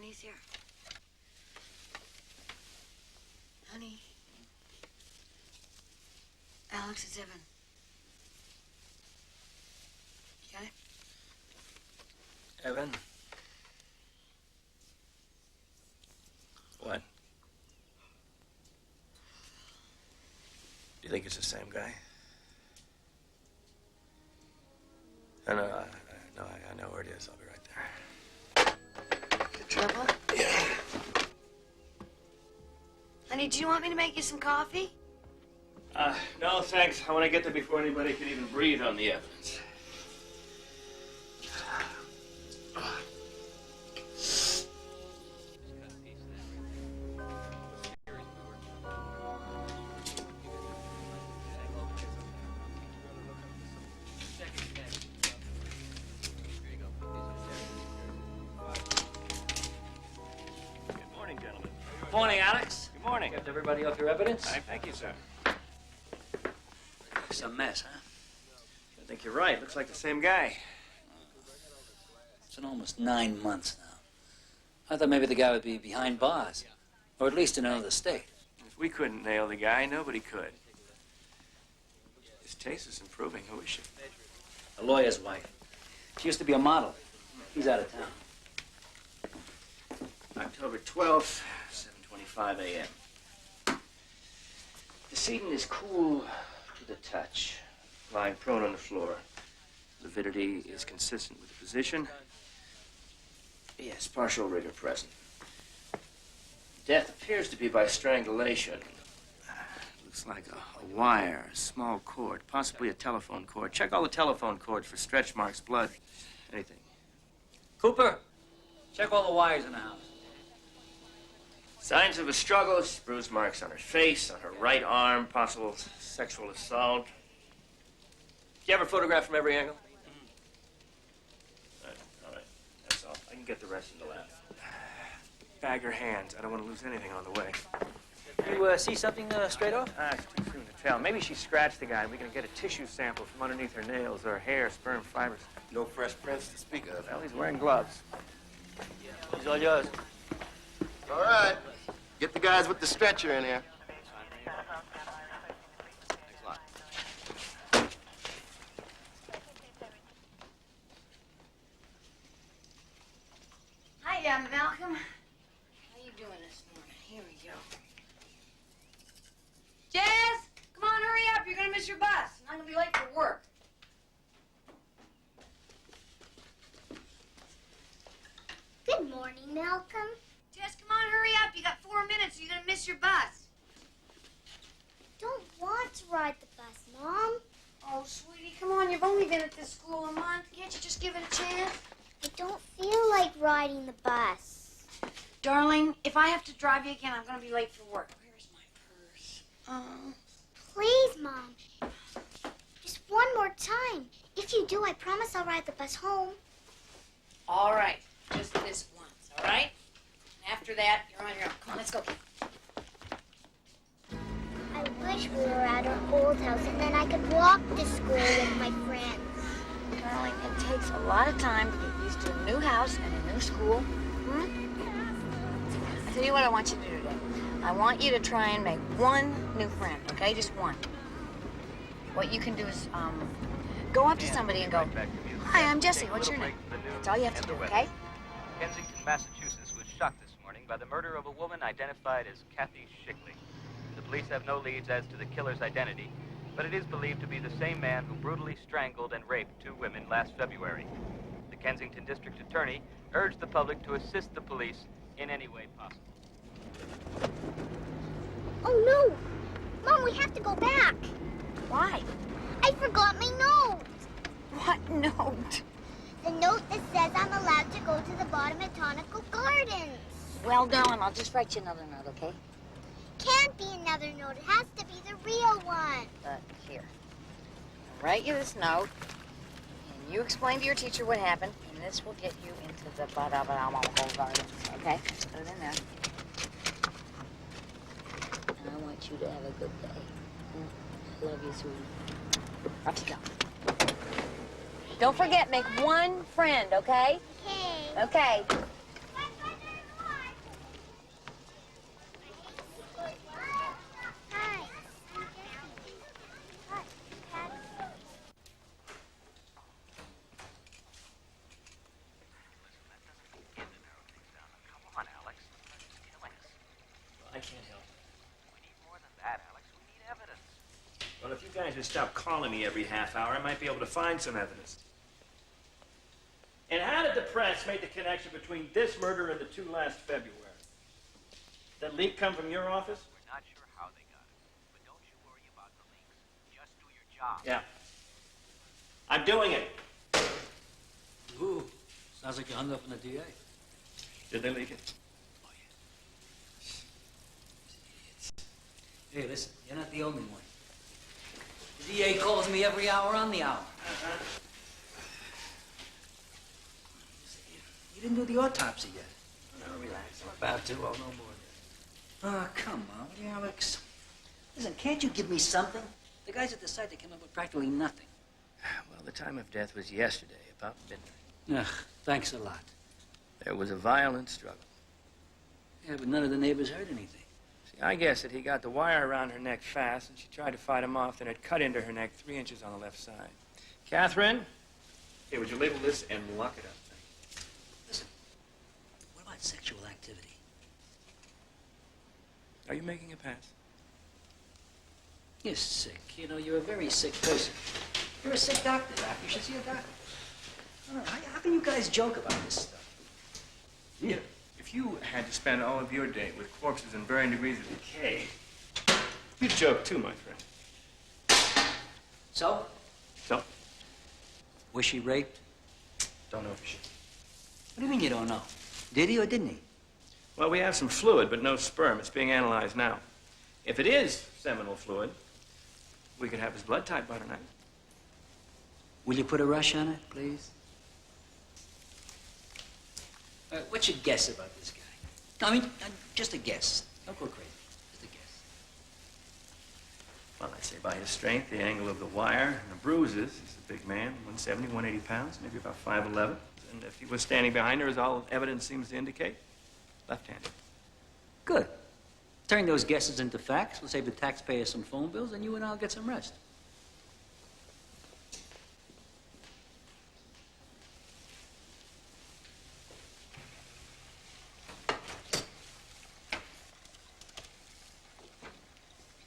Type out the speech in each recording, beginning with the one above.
underneath here. Honey. Alex, it's Evan. You got it? Evan? What? Do you think it's the same guy? I know where it is. I'll be right there. The trouble? Yeah. Honey, do you want me to make you some coffee? No, thanks. I want to get there before anybody can even breathe on the evidence. Morning, Alex. Good morning. Kept everybody off your evidence? Thank you, sir. It's a mess, huh? I think you're right. Looks like the same guy. It's been almost 9 months now. I thought maybe the guy would be behind bars, or at least in another state. If we couldn't nail the guy, nobody could. His taste is improving. Who is she? A lawyer's wife. She used to be a model. He's out of town. October 12th, 7:25 a.m. Decedent is cool to the touch, lying prone on the floor. Lividity is consistent with the position. Yes, partial rigor present. Death appears to be by strangulation. Looks like a wire, a small cord, possibly a telephone cord. Check all the telephone cords for stretch marks, blood, anything. Cooper, check all the wires in the house. Signs of a struggle, bruise marks on her face, on her right arm, possible sexual assault. Do you have her photograph from every angle? All right, that's all. I can get the rest in the lab. Bag her hands. I don't want to lose anything on the way. You see something straight off? It's too soon to tell. Maybe she scratched the guy. We can get a tissue sample from underneath her nails or hair, sperm fibers. No fresh prints to speak of. Well, he's wearing gloves. He's all yours. All right. Get the guys with the stretcher in here. Thanks a lot. Hi, Malcolm. How you doing this morning? Here we go. Jazz, come on, hurry up. You're gonna miss your bus. I'm gonna be late for work. Good morning, Malcolm. Jess, come on, hurry up. You got 4 minutes. You're gonna miss your bus. Don't want to ride the bus, Mom. Oh, sweetie, come on. You've only been at this school a month. Can't you just give it a chance? I don't feel like riding the bus. Darling, if I have to drive you again, I'm gonna be late for work. Where's my purse? Oh. Please, Mom. Just one more time. If you do, I promise I'll ride the bus home. All right. Just this once, all right? After that, you're on your own. Come on, let's go. I wish we were at our old house and then I could walk to school with my friends. Darling, it takes a lot of time to get used to a new house and a new school. I tell you what I want you to do today. I want you to try and make one new friend, okay? Just one. What you can do is go up to somebody and go, "Hi, I'm Jessie. What's your name?" That's all you have to do, okay? Kensington, Massachusetts was shocked this morning by the murder of a woman identified as Kathy Shickley. The police have no leads as to the killer's identity, but it is believed to be the same man who brutally strangled and raped 2 women last February. The Kensington District Attorney urged the public to assist the police in any way possible. Oh, no. Mom, we have to go back. Why? I forgot my note. What note? The note that says I'm allowed to go to the botanical gardens. Well, darling, I'll just write you another note, okay? Can't be another note. It has to be the real one. Here. I'll write you this note, and you explain to your teacher what happened, and this will get you into the botanical gardens, okay? Put it in there. And I want you to have a good day. I love you, sweetie. Off you go. Don't forget, make one friend, okay? Okay. Okay. guys would stop calling me every half hour, I might be able to find some evidence. And how did the press make the connection between this murder and the two last February? That leak come from your office? We're not sure how they got it, but don't you worry about the leaks. Just do your job. Yeah. I'm doing it. Ooh, sounds like you hung up on the DA. Did they leak it? Oh, yeah. Hey, listen, you're not the only one. The DA calls me every hour on the hour. You didn't do the autopsy yet. No, relax. I'm about to. I'll know more. Oh, come on, will you, Alex? Listen, can't you give me something? The guys at the site, they came up with practically nothing. Well, the time of death was yesterday, about midnight. Ugh, thanks a lot. There was a violent struggle. Yeah, but none of the neighbors heard anything. See, I guess that he got the wire around her neck fast, and she tried to fight him off, then it cut into her neck 3 inches on the left side. Catherine? Hey, would you label this and lock it up? Listen, what about sexual activity? Are you making a pass? You're sick. You know, you're a very sick person. You're a sick doctor, Doc. You should see a doctor. I don't know, how can you guys joke about this stuff? Yeah. If you had to spend all of your day with corpses in varying degrees of decay, you'd joke too, my friend. So? So? Was she raped? Don't know for sure. What do you mean you don't know? Did he or didn't he? Well, we have some fluid, but no sperm. It's being analyzed now. If it is seminal fluid, we could have his blood type by tonight. Will you put a rush on it, please? What's your guess about this guy? I mean, just a guess. Don't go crazy. Just a guess. Well, I'd say by his strength, the angle of the wire, and the bruises, he's a big man, 170, 180 pounds, maybe about 5'11". And if he was standing behind her, as all evidence seems to indicate, left-handed. Good. Turn those guesses into facts. We'll save the taxpayers some phone bills, and you and I'll get some rest.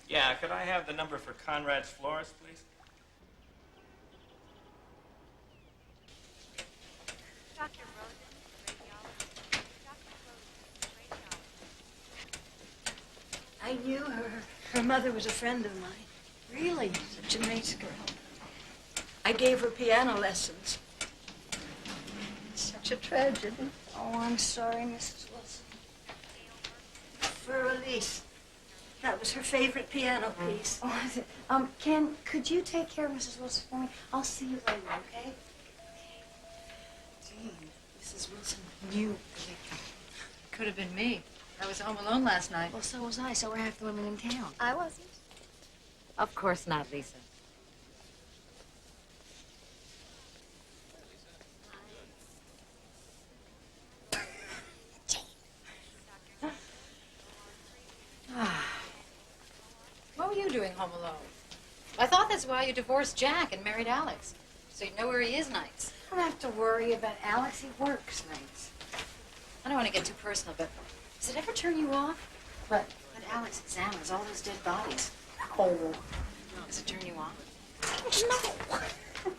Yeah, could I have the number for Conrad's florist, please? Dr. Rosen, radiologist. Dr. Rosen, radiologist. I knew her. Her mother was a friend of mine. Really, such a nice girl. I gave her piano lessons. Such a tragedy. Oh, I'm sorry, Mrs. Wilson. For Elise. That was her favorite piano piece. Oh, is it? Ken, could you take care of Mrs. Wilson for me? I'll see you later, okay? Gee, Mrs. Wilson knew. Could have been me. I was home alone last night. Well, so was I. So were half the women in town. I wasn't. Of course not, Lisa. What were you doing home alone? I thought that's why you divorced Jack and married Alex. So you know where he is nights. I don't have to worry about Alex. He works nights. I don't want to get too personal, but does it ever turn you off? But, When Alex examines all those dead bodies. oh, Does it turn you on? no.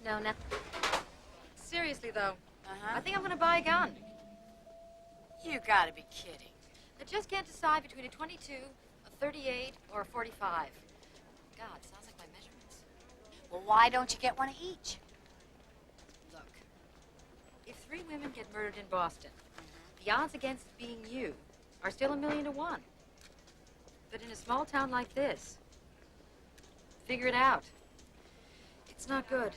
No, nothing. Seriously, though, I think I'm going to buy a gun. You gotta be kidding. I just can't decide between a 22, a 38, or a 45. God, sounds like my measurements. Well, why don't you get one of each? Look, if 3 women get murdered in Boston, the odds against it being you are still 1,000,000 to 1. But in a small town like this, figure it out. It's not good.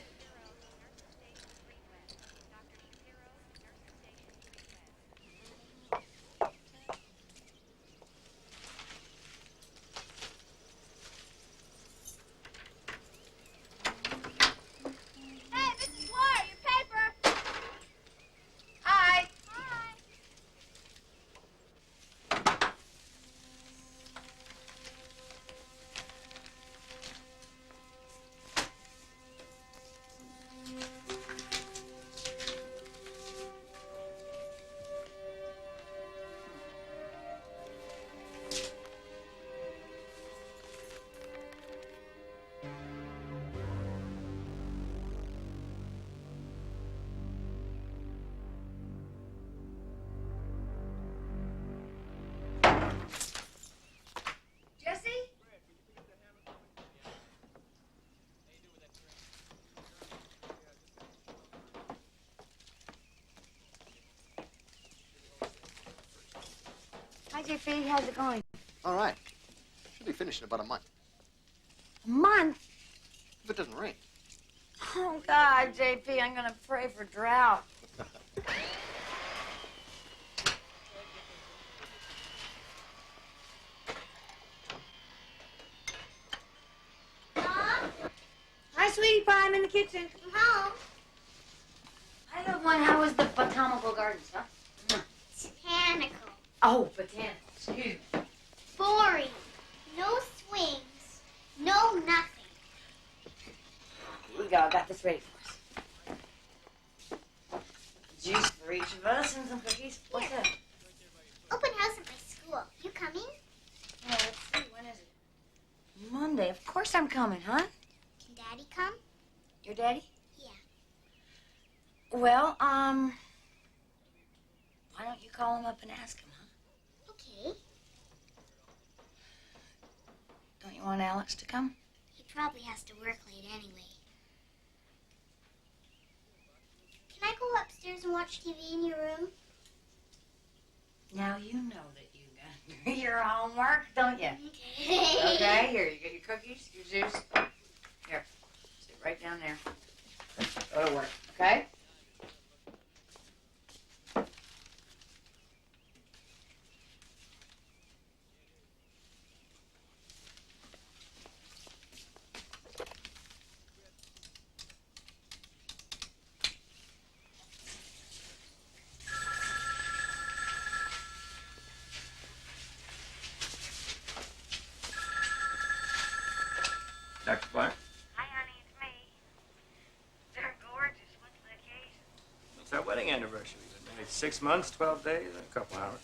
Hey, Mrs. Dwyer, your paper. Hi. Hi. Hi, JP. How's it going? All right. Should be finished in about a month. A month? If it doesn't rain. Oh, God, JP, I'm gonna pray for drought. Mom? Hi, sweetie pie. I'm in the kitchen. I'm home. I love one. How was the botanical gardens, huh? Botanical. Oh, botanical. Excuse me. Boring. No swings. No nothing. Here we go. I got this ready for us. Juice for each of us and some cookies. What's Here. that? Open house at my school. You coming? Yeah, let's see. When is it? Monday. Of course I'm coming, huh? Can Daddy come? Your daddy? Yeah. Well, why don't you call him up and ask him, huh? Okay. Don't you want Alex to come? He probably has to work late anyway. Can I go upstairs and watch TV in your room? Now you know that you got your homework, don't you? Okay. Okay, here, you get your cookies, your juice. Here, sit right down there. Go to work, okay? Dr. Dwyer? Hi, honey, it's me. They're gorgeous. What's the occasion? It's our wedding anniversary. We've been married 6 months, 12 days, and a couple hours.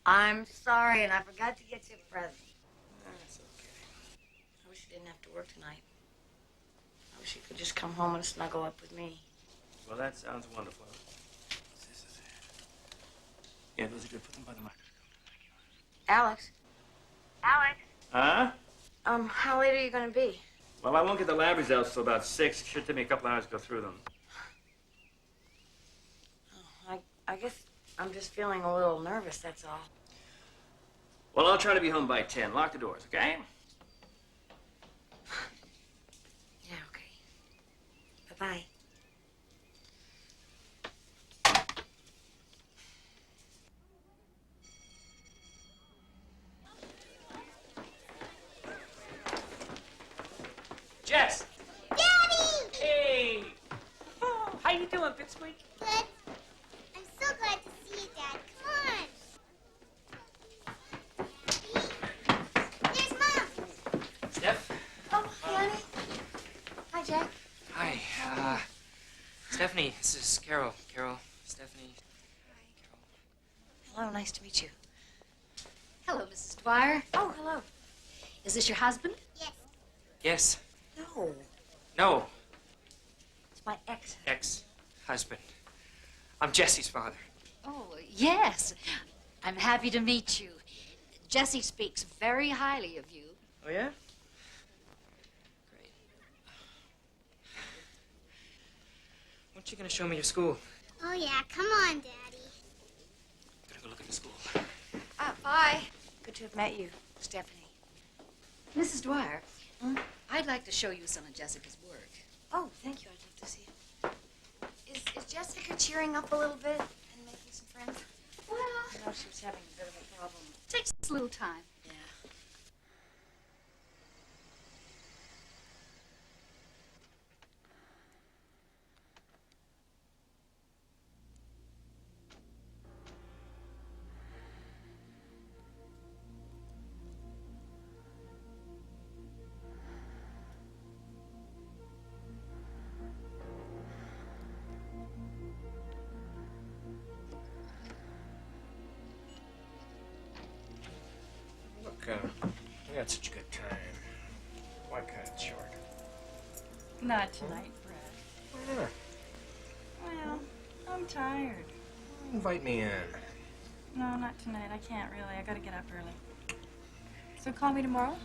I'm sorry, and I forgot to get you a present. That's okay. I wish you didn't have to work tonight. I wish you could just come home and snuggle up with me. Well, that sounds wonderful. Yeah, those are good. Put them by the microscope. Alex, Alex, Huh? how late are you gonna be? Well, I won't get the lab results till about 6. It should take me a couple hours to go through them. I guess I'm just feeling a little nervous, that's all. Well, I'll try to be home by 10. Lock the doors, okay? Yeah, okay. Bye-bye. Jess! Daddy! Hey! Oh, how you doing, Pipsqueak? Good. I'm so glad to see you, Dad. Come on. There's Mom. Steph? Oh, honey. Hi, Jack. Hi, Stephanie, this is Carol. Carol, Stephanie. Hello, nice to meet you. Hello, Mrs. Dwyer. Oh, hello. Is this your husband? Yes. Yes. No, No. it's my ex. Ex-husband. I'm Jesse's father. Oh, yes. I'm happy to meet you. Jesse speaks very highly of you. Oh, yeah? Great. Weren't you gonna show me your school? Oh, yeah. Come on, Daddy. Gonna go look at the school. Bye. Good to have met you, Stephanie. Mrs. Dwyer, I'd like to show you some of Jessica's work. Oh, thank you. I'd love to see it. Is Jessica cheering up a little bit and making some friends? Well, I know she was having a bit of a problem. takes a little time. Yeah. Look, we had such a good time. Why cut it short? Not tonight, Brad. Why not? Well, I'm tired. Invite me in. No, not tonight. I can't really. I gotta get up early. So call me tomorrow?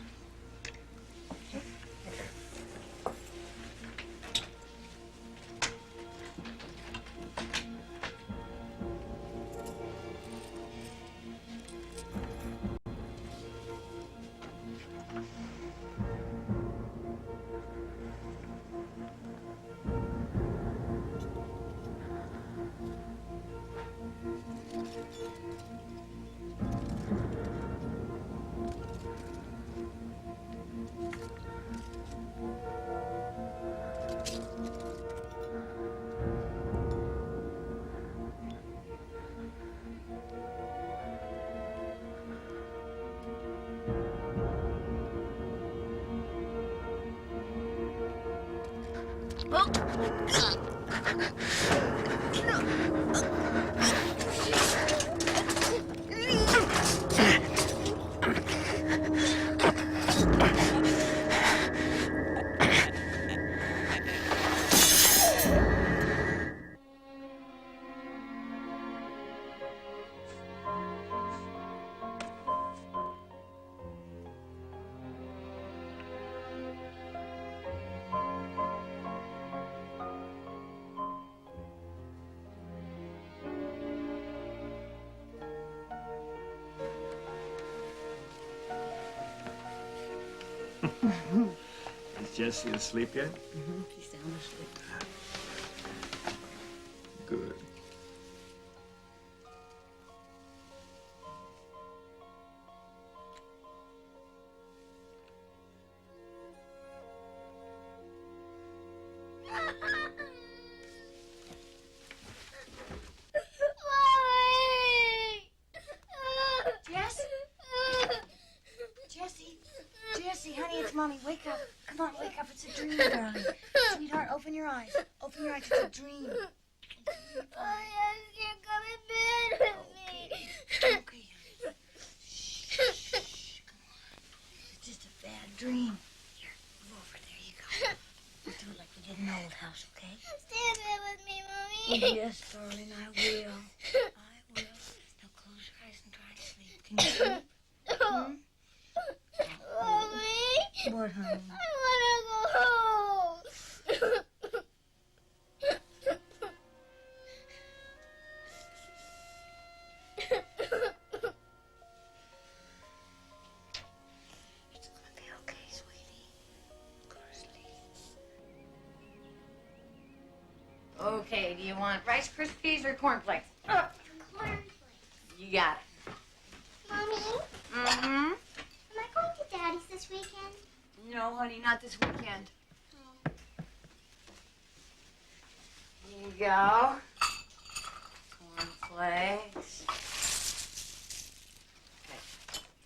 Is Jessie asleep yet? She's sound asleep. Good. Jesse, honey, it's Mommy. Wake up. Come on, wake up. It's a dream, darling. Sweetheart, open your eyes. Open your eyes. It's a dream. I can't come in bed with me. Okay. Shh. Come on. It's just a bad dream. Here, move over. There you go. We'll do it like we did in the old house, okay? Stay in bed with me, Mommy. Yes, darling, I will. I will. Now close your eyes and try to sleep. Can you sleep? Hmm? Mommy. What, honey? I want to go home. It's gonna be okay, sweetie. Go to sleep. Okay, do you want Rice Krispies or cornflakes? Cornflakes. You got it. Mommy, Mm-hmm. am I going to Daddy's this weekend? No, honey, not this weekend. Oh. Here you go. Cornflakes. Okay.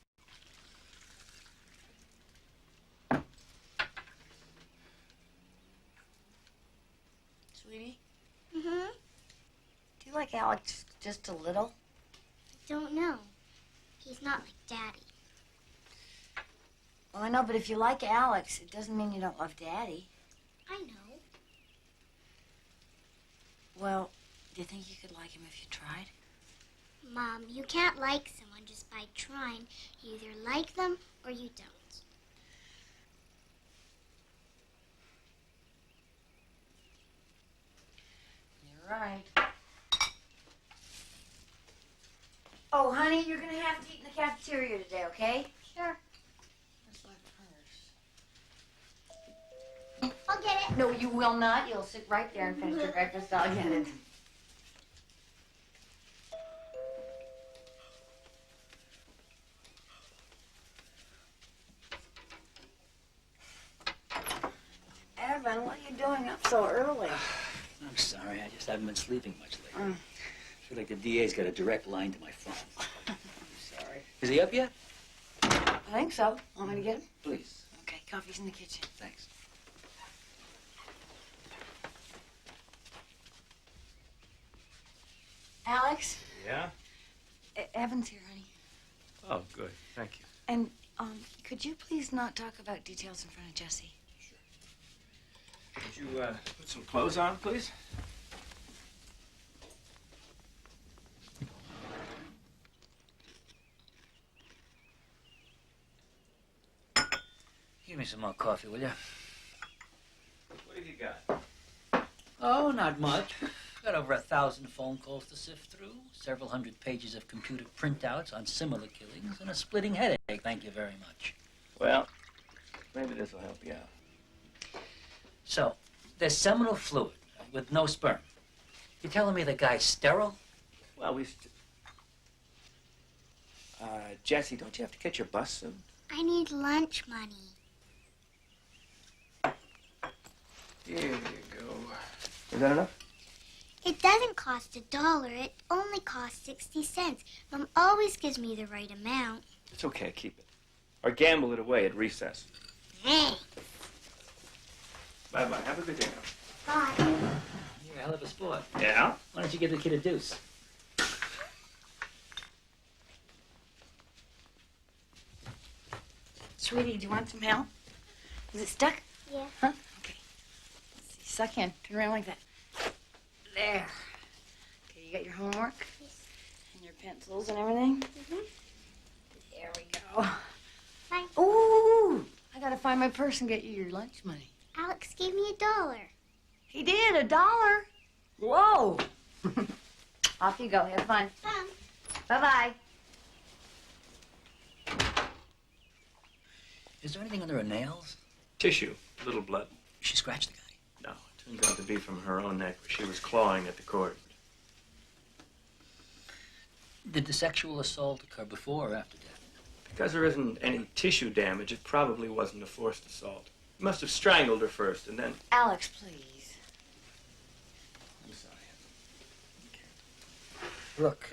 Sweetie, Mm-hmm. do you like Alex just a little? I don't know. He's not like Daddy. Well, I know, but if you like Alex, it doesn't mean you don't love Daddy. I know. Well, do you think you could like him if you tried? Mom, you can't like someone just by trying. You either like them or you don't. You're right. Oh, honey, you're gonna have to eat in the cafeteria today, okay? Sure. Where's my purse? I'll get it. No, you will not. You'll sit right there and finish your breakfast. I'll get it. Evan, what are you doing up so early? I'm sorry, I just haven't been sleeping much lately. I feel like the DA's got a direct line to my phone. I'm sorry. Is he up yet? I think so. Want me to get him? Please. Okay, coffee's in the kitchen. Thanks. Alex? Yeah? Evan's here, honey. Oh, good. Thank you. And, could you please not talk about details in front of Jessie? Could you, put some clothes on, please? Give me some more coffee, will you? What have you got? Oh, not much. Got over 1,000 phone calls to sift through, several hundred pages of computer printouts on similar killings, and a splitting headache, thank you very much. Well, maybe this will help you out. So, there's seminal fluid with no sperm. You telling me the guy's sterile? Well, Jesse, don't you have to catch your bus soon? I need lunch money. Here you go. Is that enough? It doesn't cost $1. It only costs 60 cents. Mom always gives me the right amount. It's okay, keep it. Or gamble it away at recess. Hey. Bye-bye. Have a good day now. Bye. You're a hell of a sport. Yeah? Why don't you give the kid a deuce? Sweetie, do you want some help? Is it stuck? Yeah. Huh? Okay. Let's see. Suck in. Turn around like that. There. Okay, you got your homework? Yes. And your pencils and everything? Mm-hmm. There we go. Thanks. Ooh! I gotta find my purse and get you your lunch money. Alex gave me $1. He did, $1. Whoa! Off you go. Have fun. Fun. Bye-bye. Is there anything under her nails? Tissue. A little blood. She scratched the guy. No, it turns out to be from her own neck where she was clawing at the cord. Did the sexual assault occur before or after death? Because there isn't any tissue damage, it probably wasn't a forced assault. He must have strangled her first and then... Alex, please. I'm sorry. Look,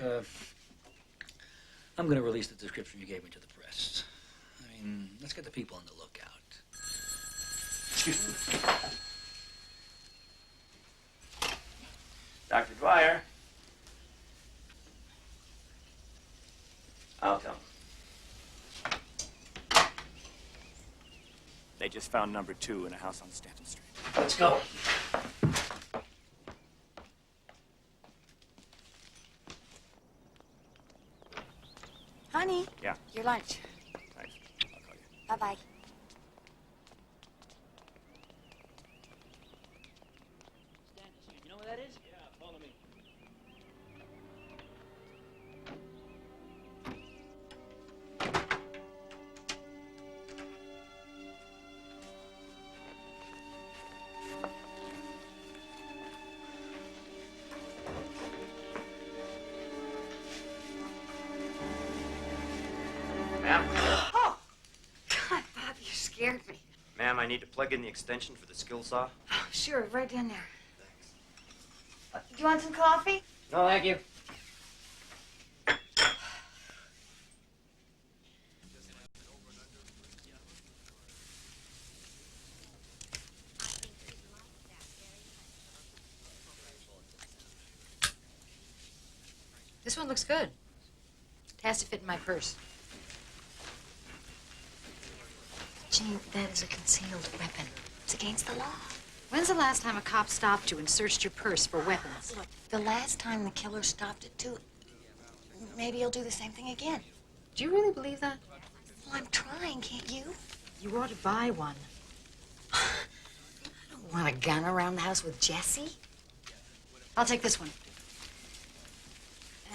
I'm going to release the description you gave me to the press. I mean, let's get the people on the lookout. Excuse me. Dr. Dwyer. I'll tell him. They just found number 2 in a house on Stanton Street. Let's go. Honey. Yeah. Your lunch. Thanks. I'll call you. Bye-bye. You know what that is? Yeah, follow me. Ma'am? Oh! God, Bob, you scared me. Ma'am, I need to plug in the extension for the skill saw. Oh, sure, right in there. Thanks. Do you want some coffee? No, thank you. This one looks good. It has to fit in my purse. Gene, that is a concealed weapon. It's against the law. When's the last time a cop stopped you and searched your purse for weapons? Look, the last time the killer stopped it, too. Maybe he'll do the same thing again. Do you really believe that? Well, I'm trying, can't you? You ought to buy one. I don't want a gun around the house with Jesse. I'll take this one.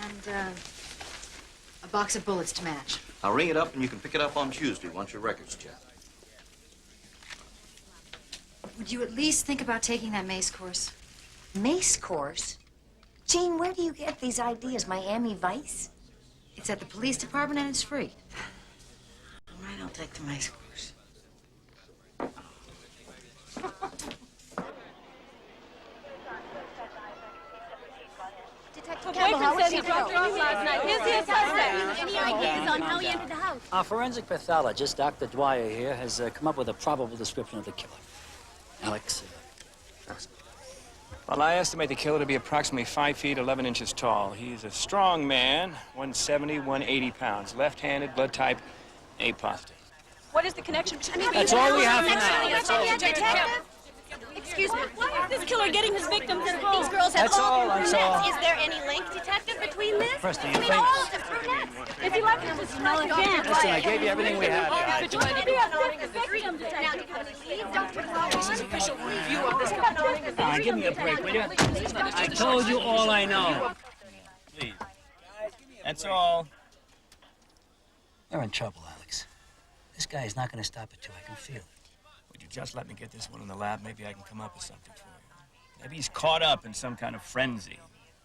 And, a box of bullets to match. I'll ring it up and you can pick it up on Tuesday once your record's checked. Would you at least think about taking that mace course? Mace course? Gene, where do you get these ideas? Miami Vice? It's at the police department and it's free. I don't take the mace course. Her boyfriend said he dropped her off last night. Is he a suspect? Any ideas on how he entered the house? Our forensic pathologist, Dr. Dwyer here, has come up with a probable description of the killer. Alex, Well, I estimate the killer to be approximately 5 feet, 11 inches tall. He's a strong man, 170, 180 pounds. Left-handed, blood type A positive. What is the connection between That's all we have for now. That's all. Detective? Excuse me, why is this killer getting his victims involved? These girls have That's all, all that's brunettes. all. Is there any link, detective, between this? First, do you I mean, think- all of them brunettes. If you like to strike again. Listen, I gave you everything we had, guys. But you want to be a victim, detective. Now, do you have any leads, Dr. Flowers? Official review of this. Give me a break, will you? I told you all I know. Please. That's all. You're in trouble, Alex. This guy is not going to stop at 2. I can feel it. Would you just let me get this one in the lab? Maybe I can come up with something for you. Maybe he's caught up in some kind of frenzy.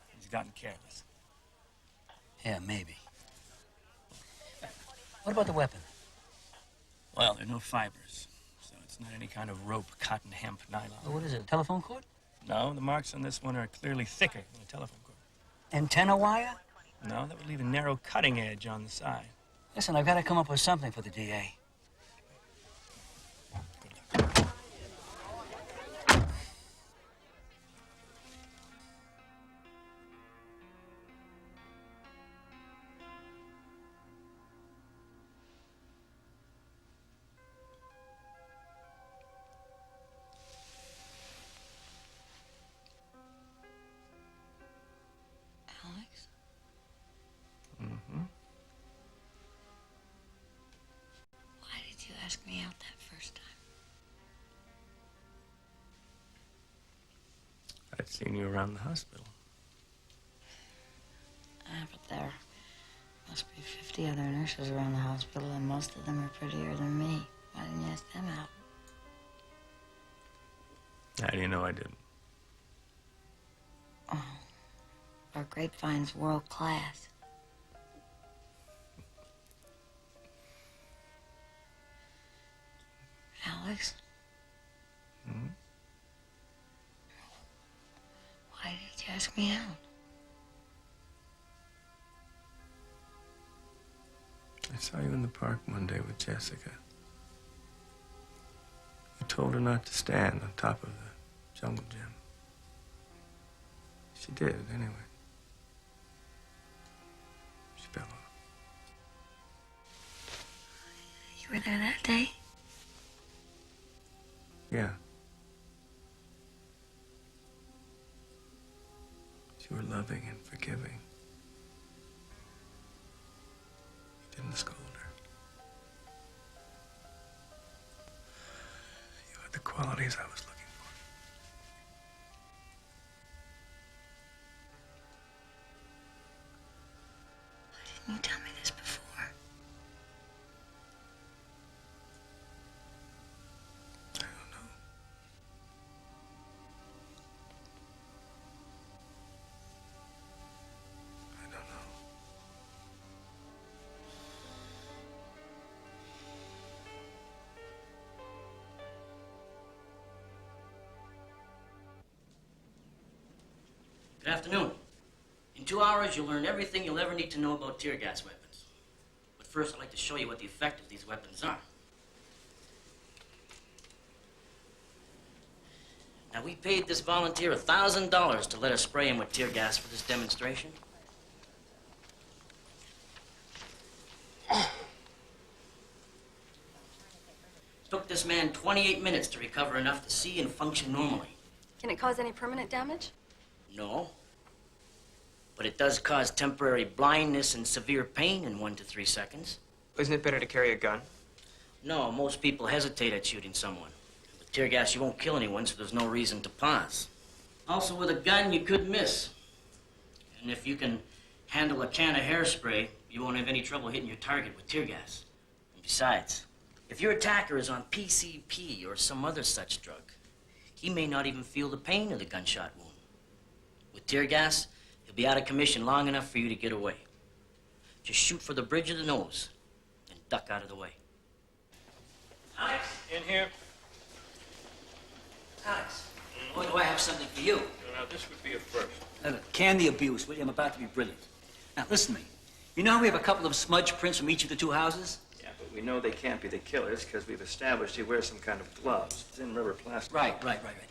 He's gotten careless. Yeah, maybe. What about the weapon? Well, there are no fibers, so it's not any kind of rope, cotton, hemp, nylon. Well, what is it, a telephone cord? No, the marks on this one are clearly thicker than a telephone cord. Antenna wire? No, that would leave a narrow cutting edge on the side. Listen, I've got to come up with something for the DA. ask me out that first time? I'd seen you around the hospital. Ah, but there must be 50 other nurses around the hospital, and most of them are prettier than me. Why didn't you ask them out? How do you know I didn't? Oh, our grapevine's world class. Alex? Hmm? Why did you ask me out? I saw you in the park one day with Jessica. You told her not to stand on top of the jungle gym. She did, anyway. She fell off. You were there that day? Yeah. You were loving and forgiving. You didn't scold her. You had the qualities I was looking for. Why didn't you tell me this before? Good afternoon. In 2 hours, you'll learn everything you'll ever need to know about tear gas weapons. But first, I'd like to show you what the effect of these weapons are. Now, we paid this volunteer $1,000 to let us spray him with tear gas for this demonstration. Took this man 28 minutes to recover enough to see and function normally. Can it cause any permanent damage? No. But it does cause temporary blindness and severe pain in 1 to 3 seconds. Isn't it better to carry a gun? No, most people hesitate at shooting someone. With tear gas, you won't kill anyone, so there's no reason to pause. Also, with a gun, you could miss. And if you can handle a can of hairspray, you won't have any trouble hitting your target with tear gas. And besides, if your attacker is on PCP or some other such drug, he may not even feel the pain of the gunshot wound. With tear gas, he'll be out of commission long enough for you to get away. Just shoot for the bridge of the nose and duck out of the way. Alex? In here. Alex, boy, do I have something for you. Now, this would be a first. Can the abuse, will you? I'm about to be brilliant. Now, listen to me. You know how we have a couple of smudge prints from each of the 2 houses? Yeah, but we know they can't be the killers because we've established he wears some kind of gloves. It's in rubber plastic. Right.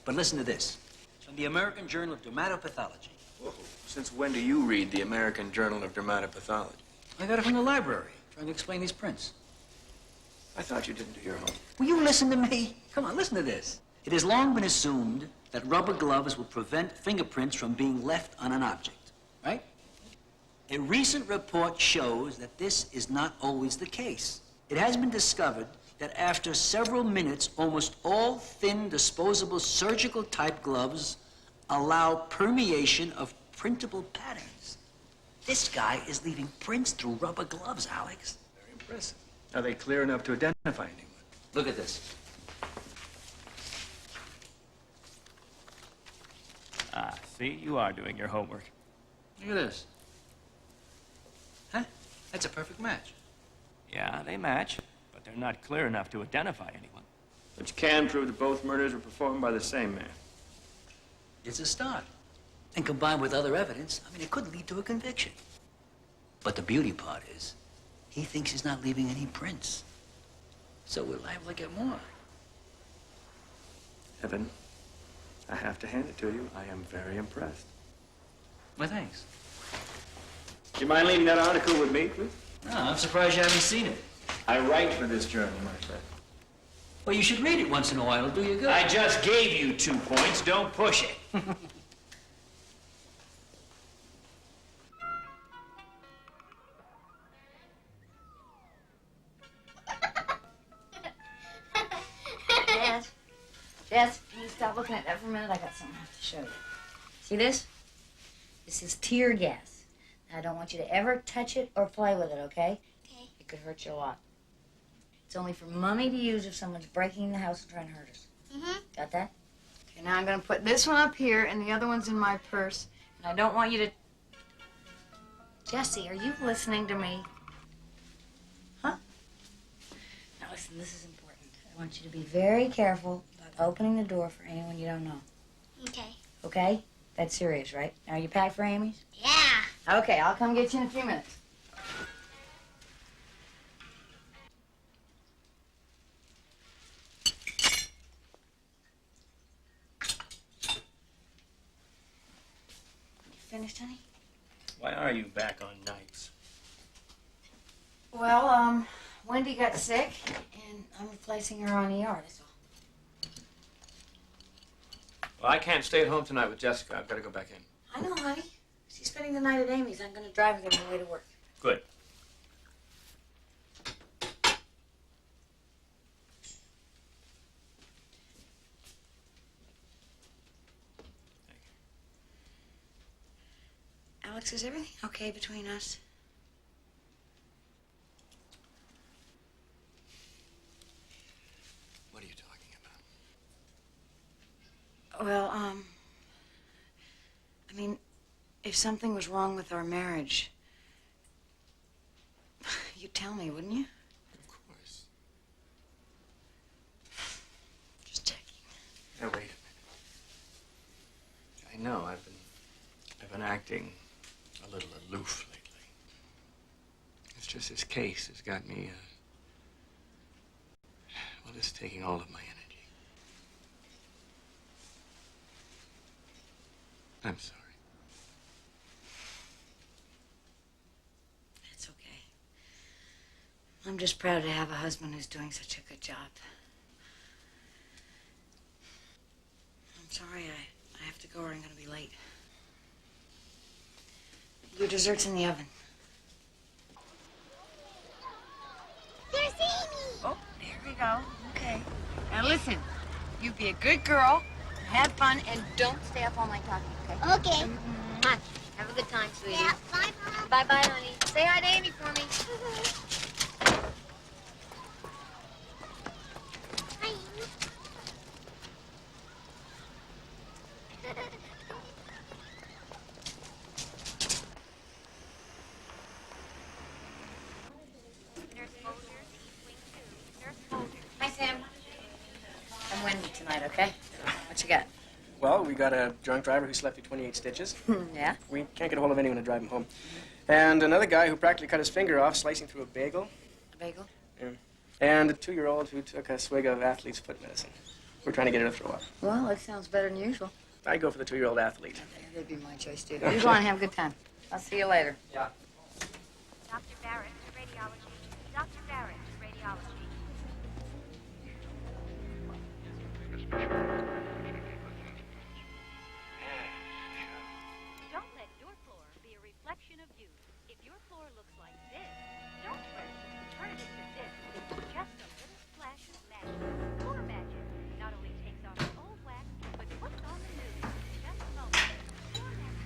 But listen to this. It's from the American Journal of Dermatopathology. Whoa. Since when do you read the American Journal of Dermatopathology? I got it from the library, trying to explain these prints. I thought you didn't do your homework. Will you listen to me? Come on, listen to this. It has long been assumed that rubber gloves will prevent fingerprints from being left on an object, right? A recent report shows that this is not always the case. It has been discovered that after several minutes, almost all thin, disposable surgical-type gloves allow permeation of printable patterns. This guy is leaving prints through rubber gloves, Alex. Very impressive. Are they clear enough to identify anyone? Look at this. Ah, see, you are doing your homework. Look at this. Huh? That's a perfect match. Yeah, they match, but they're not clear enough to identify anyone. But you can prove that both murders were performed by the same man. It's a start. And combined with other evidence, I mean, it could lead to a conviction. But the beauty part is, he thinks he's not leaving any prints. So we're liable to get more. Evan, I have to hand it to you. I am very impressed. Well, thanks. Do you mind leaving that article with me, please? No, I'm surprised you haven't seen it. I write for this journal, my friend. Well, you should read it once in a while. It'll do you good. I just gave you 2 points. Don't push it. looking at that for a minute, I got something I have to show you. See this? This is tear gas. Now, I don't want you to ever touch it or play with it, okay? Okay. It could hurt you a lot. It's only for Mommy to use if someone's breaking the house and trying to hurt us. Mm-hmm. Got that? Okay, now I'm going to put this one up here and the other one's in my purse. And I don't want you to... Jesse, are you listening to me? Huh? Now listen, this is important. I want you to be very careful about opening the door for anyone you don't know. Okay. Okay? That's serious, right? Now, are you packed for Amy's? Yeah. Okay, I'll come get you in a few minutes. You finished, honey? Why are you back on nights? Well, Wendy got sick, and I'm replacing her on ER, that's all. Well, I can't stay at home tonight with Jessica. I've got to go back in. I know, honey. She's spending the night at Amy's. I'm going to drive her there on the way to work. Good. Alex, is everything okay between us? What are you talking about? Well, I mean, if something was wrong with our marriage, you'd tell me, wouldn't you? Of course. Just checking. Now, wait a minute. I know I've been acting a little aloof lately. It's just this case has got me, well, it's taking all of my energy. I'm sorry. It's okay. I'm just proud to have a husband who's doing such a good job. I'm sorry, I have to go or I'm going to be late. Your dessert's in the oven. There's Amy. Oh, there we go. Okay. Now listen, you be a good girl, have fun, and don't stay up all night talking, okay? Okay. Come on. Have a good time, sweetie. Yeah, bye, Mom. Bye-bye, honey. Say hi to Amy for me. Hi, Amy. Hi, Sam. I'm Wendy tonight, okay? What you got? Well, we got a drunk driver who slept through 28 stitches. Yeah? We can't get a hold of anyone to drive him home. And another guy who practically cut his finger off slicing through a bagel. A bagel? Yeah. And a 2-year-old who took a swig of athlete's foot medicine. We're trying to get her to throw up. Well, that sounds better than usual. I go for the 2-year-old athlete. That'd be my choice, too. You go on and have a good time. I'll see you later. Yeah. Dr. Barrett to radiology. Dr. Barrett to radiology. Don't let your floor be a reflection of you. If your floor looks like this, don't fret. Turn it to this. It's just a little splash of magic. Floor magic not only takes off the old wax, but puts on the new. Just a moment. Floor magic.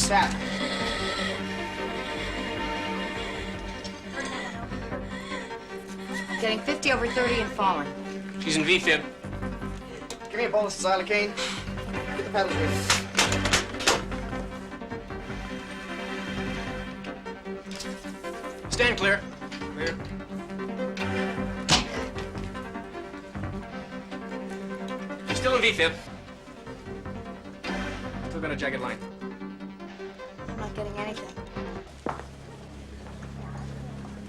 Sat. I'm getting 50 over 30 and falling. She's in V-fib. Give me a bowl of xylocaine. Get the pedals ready. Stand clear. Clear. She's still in V-fib. Still got a jagged line. I'm not getting anything.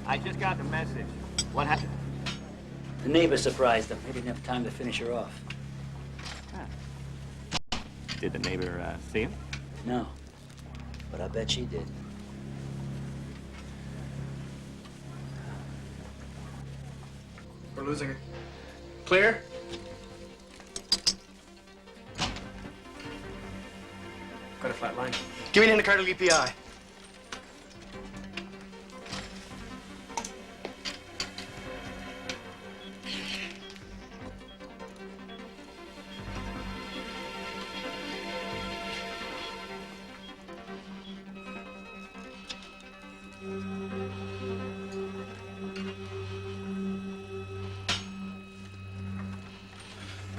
I just got the message. What happened? The neighbor surprised them. They didn't have time to finish her off. Did the neighbor see him? No, but I bet she did. We're losing her. Clear. Got a flat line. Give me an endocardial EPI.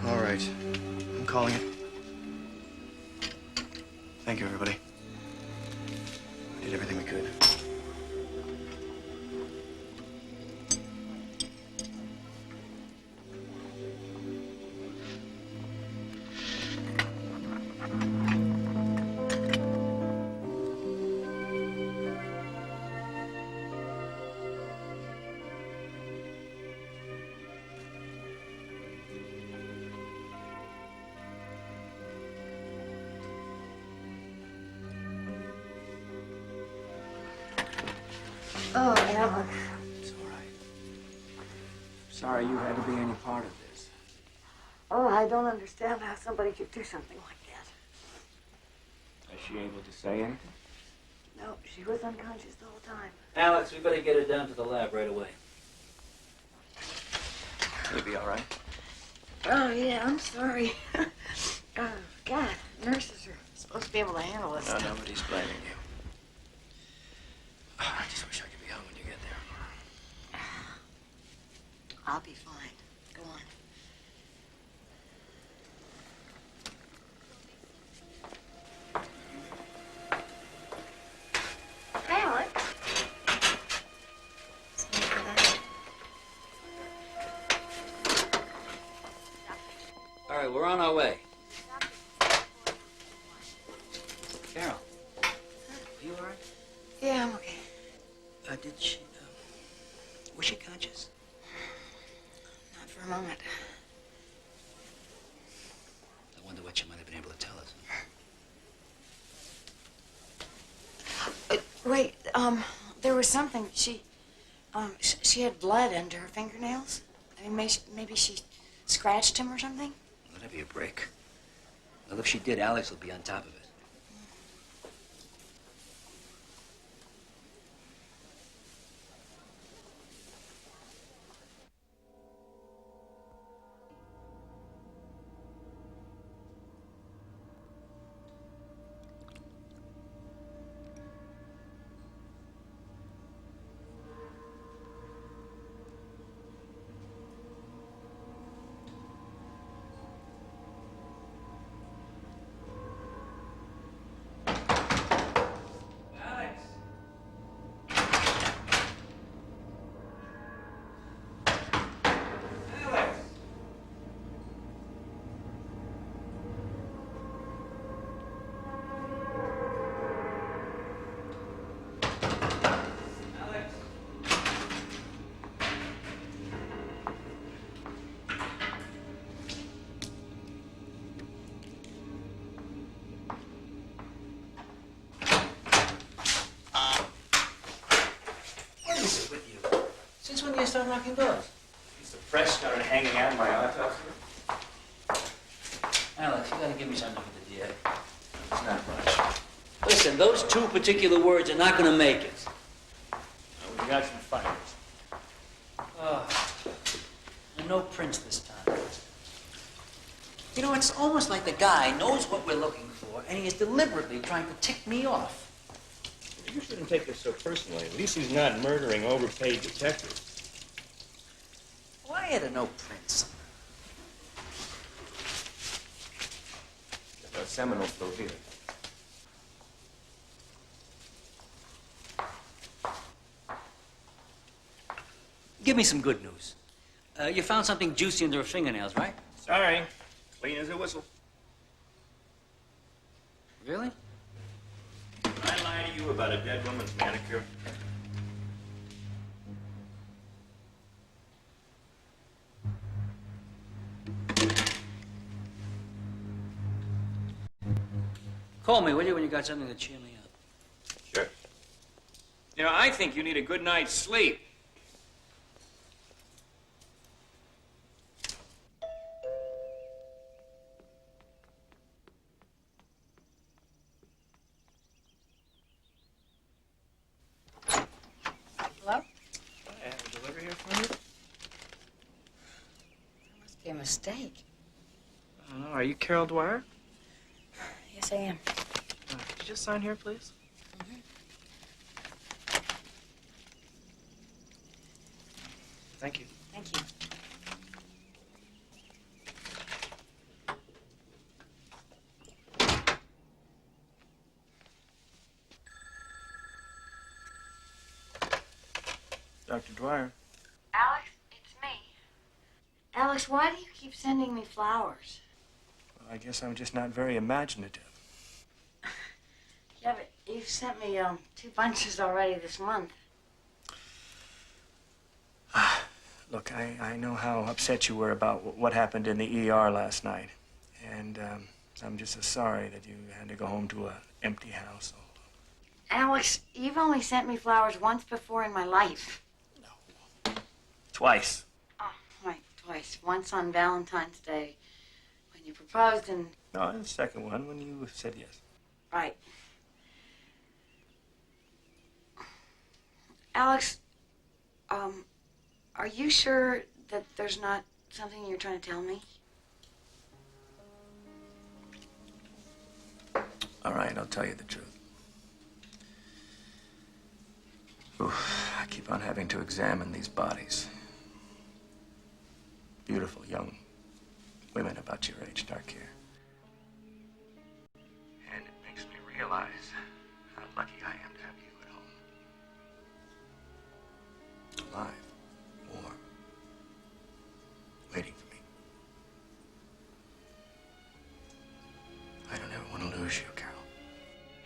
All right. I'm calling it. Thank you, everybody. We did everything we could. Oh, Alex. It's all right. Sorry you had to be any part of this. Oh, I don't understand how somebody could do something like that. Is she able to say anything? No, she was unconscious the whole time. Alex, we better get her down to the lab right away. You'll be all right. Oh, yeah, I'm sorry. Oh, God, nurses are supposed to be able to handle this No, stuff. nobody's blaming you. I just wish I could be home when you get there. I'll be fine. Go on. Alex. All right, we're on our way. Carol, are you all right? Yeah, I'm okay. Did she, was she conscious? Not for a moment. I wonder what she might have been able to tell us. Wait, there was something. She had blood under her fingernails. I mean, maybe she scratched him or something. Let her be a break. Well, if she did, Alex will be on top of it. Since when do you start knocking doors? Since the press started hanging out in my autopsy. Alex, you gotta give me something for the DA. It's not much. Listen, those two particular words are not gonna make it. We got some fighters. Oh, and no prints this time. You know, it's almost like the guy knows what we're looking for, and he is deliberately trying to tick me off. You shouldn't take this so personally. At least he's not murdering overpaid detectives. Why are there no prints? A Seminole still here. Give me some good news. You found something juicy under her fingernails, right? Sorry. Clean as a whistle. Really? I lie to you about a dead woman's manicure. Call me, will you, when you got something to cheer me up? Sure. You know, I think you need a good night's sleep. Hello? I have a delivery here for you. That must be a mistake. I don't know. Are you Carol Dwyer? Yes, I am. Could you just sign here, please? Thank you. Thank you. Dr. Dwyer. Alex, it's me. Alex, why do you keep sending me flowers? Well, I guess I'm just not very imaginative. Yeah, but you've sent me 2 bunches already this month. Look, I know how upset you were about what happened in the ER last night. And I'm just so sorry that you had to go home to an empty house. Alex, you've only sent me flowers once before in my life. Twice. Oh, right, twice. Once on Valentine's Day when you proposed and... No, the second one when you said yes. Right. Alex, are you sure that there's not something you're trying to tell me? All right, I'll tell you the truth. Oof, I keep on having to examine these bodies. Beautiful young women about your age, dark hair. And it makes me realize how lucky I am to have you at home. Alive, warm, waiting for me. I don't ever want to lose you, Carol.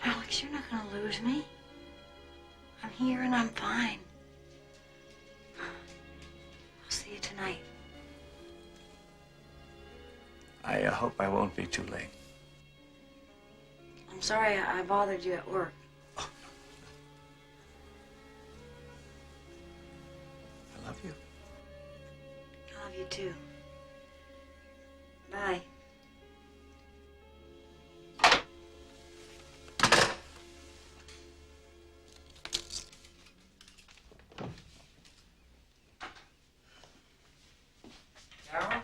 Alex, you're not going to lose me. I'm here and I'm fine. I'll see you tonight. I hope I won't be too late. I'm sorry I bothered you at work. I love you. I love you too. Bye.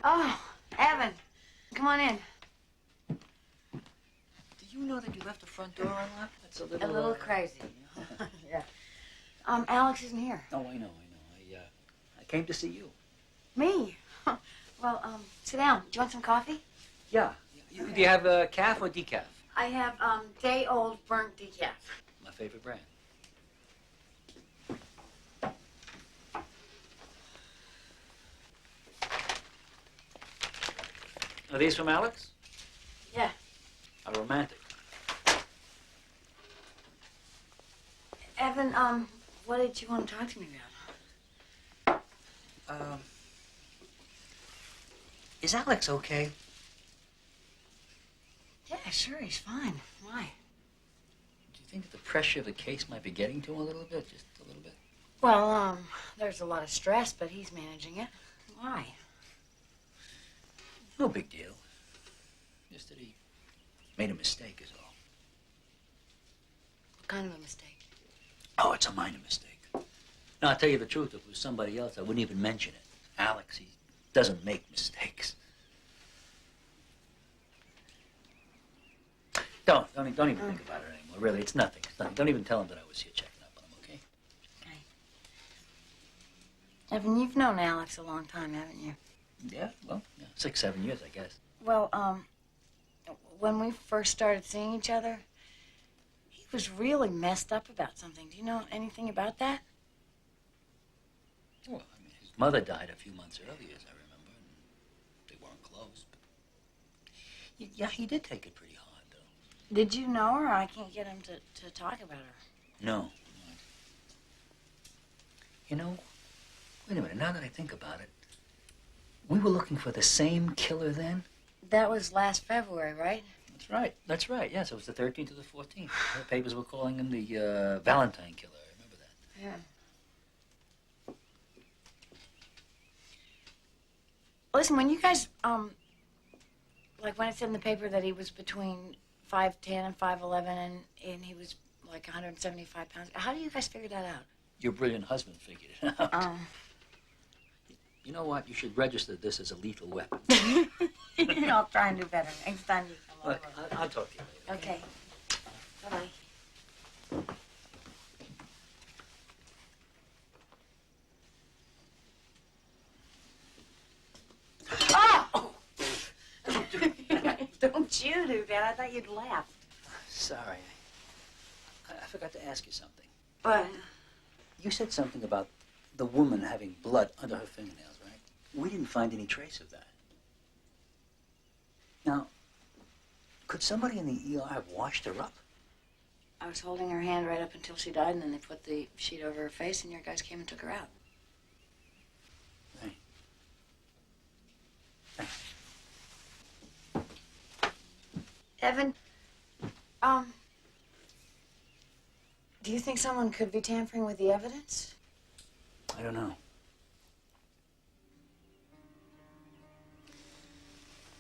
Oh, Evan. Come on in. Do you know that you left the front door unlocked? That's a little... A little crazy. Yeah. Alex isn't here. Oh, I know. I came to see you. Me? Well, sit down. Do you want some coffee? Yeah. Do you have calf or decaf? I have, day-old burnt decaf. My favorite brand. Are these from Alex? Yeah. How romantic. Evan, what did you want to talk to me about? Is Alex okay? Yeah, sure, he's fine. Why? Do you think that the pressure of the case might be getting to him a little bit? Just a little bit? Well, there's a lot of stress, but he's managing it. Why? No big deal. Just that he made a mistake is all. What kind of a mistake? Oh, it's a minor mistake. Now, I'll tell you the truth. If it was somebody else, I wouldn't even mention it. Alex, he doesn't make mistakes. Don't even think about it anymore. Really, it's nothing. It's nothing. Don't even tell him that I was here checking up on him, okay? Okay. Evan, you've known Alex a long time, haven't you? Yeah, well, 6, 7 years, I guess. Well, when we first started seeing each other, he was really messed up about something. Do you know anything about that? Well, I mean, his mother died a few months earlier, as I remember, and they weren't close. But yeah, he did take it pretty hard, though. Did you know her? I can't get him to talk about her. No. You know, wait a minute, now that I think about it, we were looking for the same killer then? That was last February, right? That's right, yes, it was the 13th to the 14th. The papers were calling him the Valentine killer, I remember that. Yeah. Listen, when you guys, like when it's in the paper that he was between 5'10" and 5'11", and he was like 175 pounds, how do you guys figure that out? Your brilliant husband figured it out. You know what? You should register this as a lethal weapon. I'll try and do better next time you come Look, over. I'll talk to you later. Okay. Bye-bye. Oh! Don't you do that. I thought you'd laugh. Sorry. I forgot to ask you something. What? You said something about the woman having blood under her fingernails, right? We didn't find any trace of that. Now, could somebody in the ER have washed her up? I was holding her hand right up until she died, and then they put the sheet over her face, and your guys came and took her out. Evan, do you think someone could be tampering with the evidence? I don't know.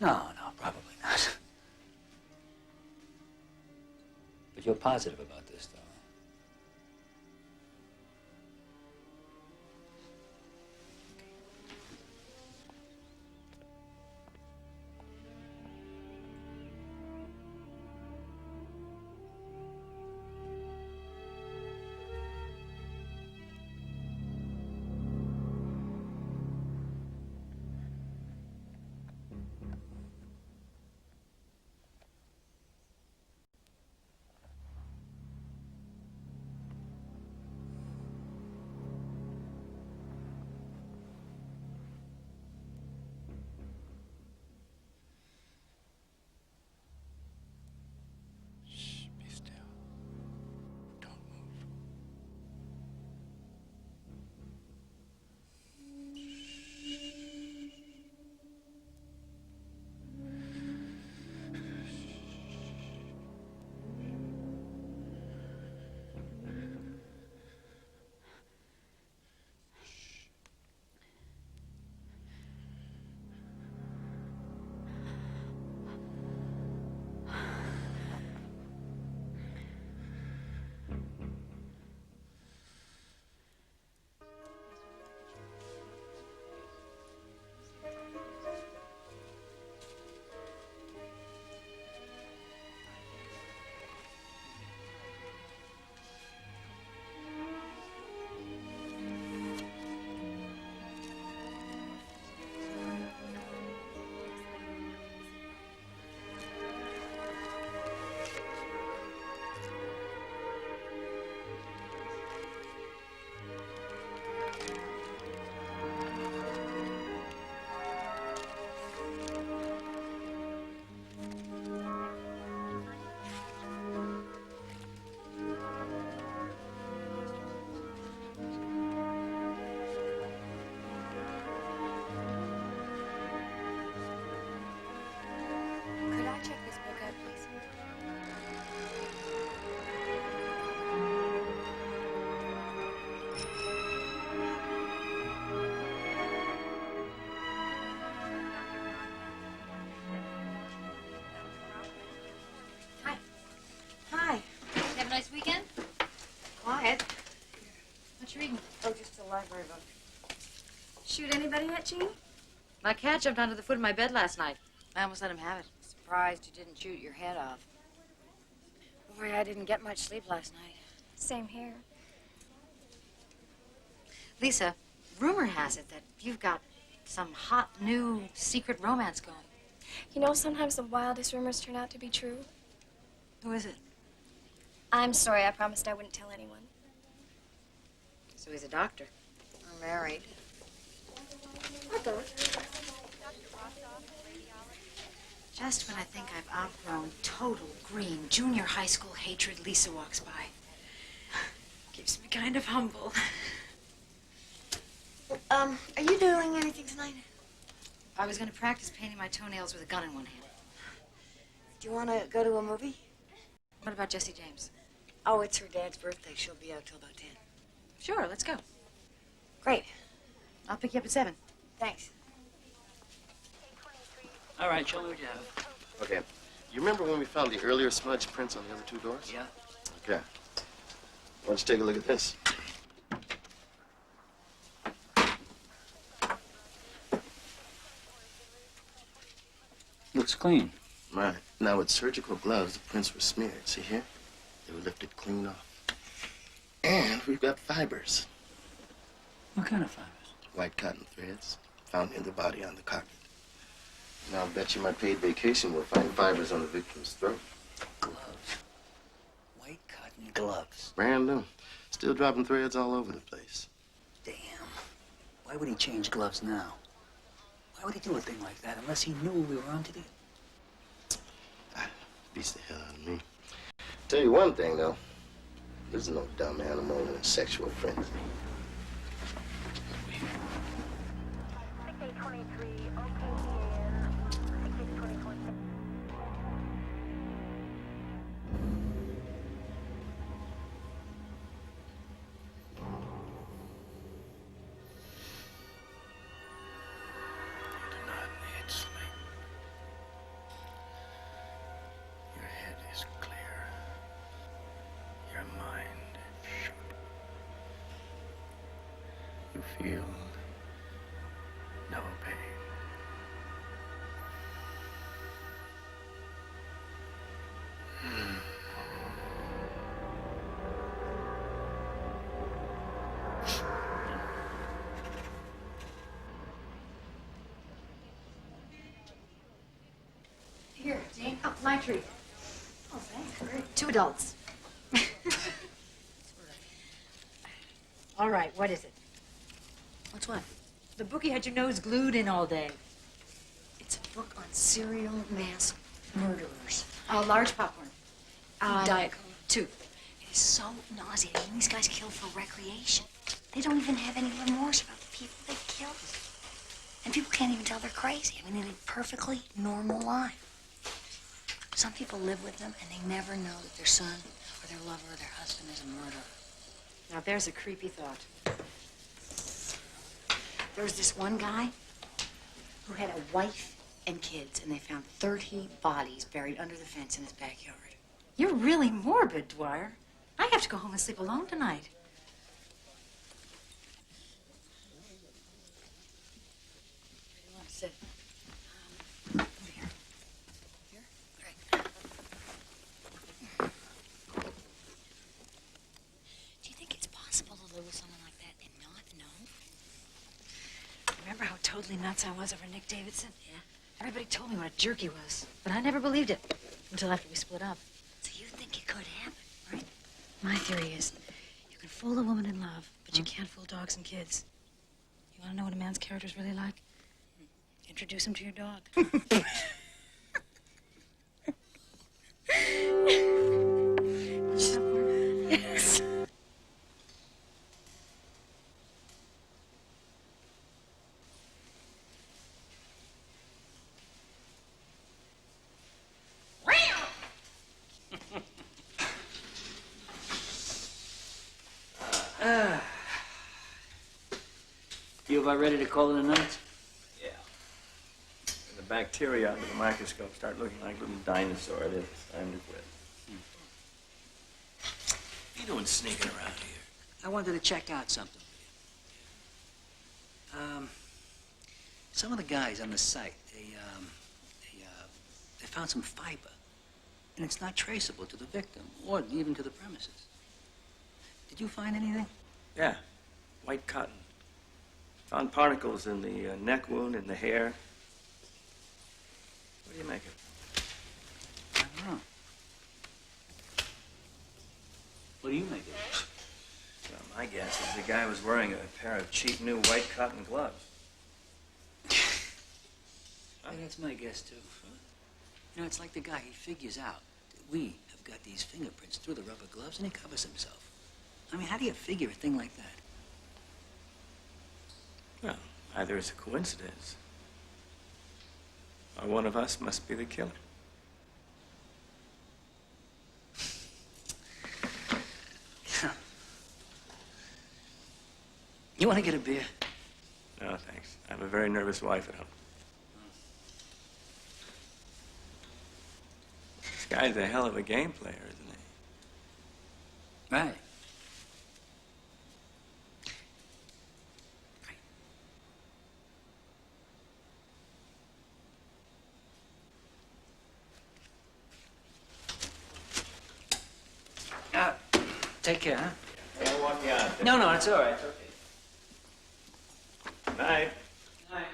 No, probably not. But you're positive about this, though. Could I check this book out, please? Hi. Hi. Have a nice weekend? Quiet. What you reading? Oh, just a library book. Shoot anybody yet, Jean? My cat jumped onto the foot of my bed last night. I almost let him have it. Surprised you didn't shoot your head off. Boy, I didn't get much sleep last night. Same here. Lisa, rumor has it that you've got some hot, new, secret romance going. You know, sometimes the wildest rumors turn out to be true. Who is it? I'm sorry, I promised I wouldn't tell anyone. So he's a doctor. Or married. I'll go. Just when I think I've outgrown total green junior high school hatred, Lisa walks by. Keeps me kind of humble. Are you doing anything tonight? I was going to practice painting my toenails with a gun in one hand. Do you want to go to a movie? What about Jessie James? Oh, it's her dad's birthday. She'll be out till about 10. Sure, let's go. Great. I'll pick you up at 7. Thanks. All right, show me what you have. Okay. You remember when we found the earlier smudge prints on the other two doors? Yeah. Okay. Why don't you take a look at this? Looks clean. Right. Now, with surgical gloves, the prints were smeared. See here? They were lifted clean off. And we've got fibers. What kind of fibers? White cotton threads found in the body on the carpet. Now, I'll bet you my paid vacation will find fibers on the victim's throat. Gloves. White cotton gloves. Brand new. Still dropping threads all over the place. Damn. Why would he change gloves now? Why would he do a thing like that unless he knew we were onto the... Beats the hell out of me. Tell you one thing, though. There's no dumb animal in a sexual frenzy. You feel no pain. Here, Jane. Oh, my treat. Oh, thanks. Great. 2 adults. All right, what is it? What's what? The book you had your nose glued in all day. It's a book on serial mass murderers. Oh, large popcorn. Diet Cola. 2. It is so nauseating. These guys kill for recreation. They don't even have any remorse about the people they killed. And people can't even tell they're crazy. I mean, they live perfectly normal life. Some people live with them and they never know that their son or their lover or their husband is a murderer. Now, there's a creepy thought. There was this one guy who had a wife and kids, and they found 30 bodies buried under the fence in his backyard. You're really morbid, Dwyer. I have to go home and sleep alone tonight. Where do you want to sit? Over here. Here? Great. Do you think it's possible to live with someone like that and not know? Remember how totally nuts I was over Nick Davidson? Yeah. Everybody told me what a jerk he was, but I never believed it until after we split up. So you think it could happen, right? My theory is you can fool a woman in love, but you can't fool dogs and kids. You want to know what a man's character is really like? Introduce him to your dog. Yes. You about ready to call it a night? Yeah. And the bacteria under the microscope start looking like little dinosaurs. It's time to quit. What are you doing sneaking around here? I wanted to check out something. Some of the guys on the site, they found some fiber. And it's not traceable to the victim or even to the premises. Did you find anything? Yeah, white cotton. Found particles in the neck wound and the hair. What do you make of it? I don't know. What do you make of it? Well, my guess is the guy was wearing a pair of cheap new white cotton gloves. Hey, that's my guess, too. You know, it's like the guy, he figures out that we have got these fingerprints through the rubber gloves, and he covers himself. I mean, how do you figure a thing like that? Well, either it's a coincidence, or one of us must be the killer. You want to get a beer? No, thanks. I have a very nervous wife at home. This guy's a hell of a game player, isn't he? Right. Take care, huh? I'll walk you out. No, no, it's all right. It's okay. Night. Night.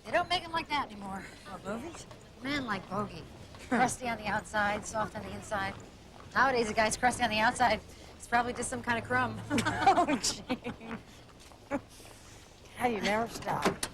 They don't make them like that anymore. Oh, movies? Men like Bogey. Crusty on the outside, soft on the inside. Nowadays, a guy's crusty on the outside. It's probably just some kind of crumb. Oh, gee. How you never stop.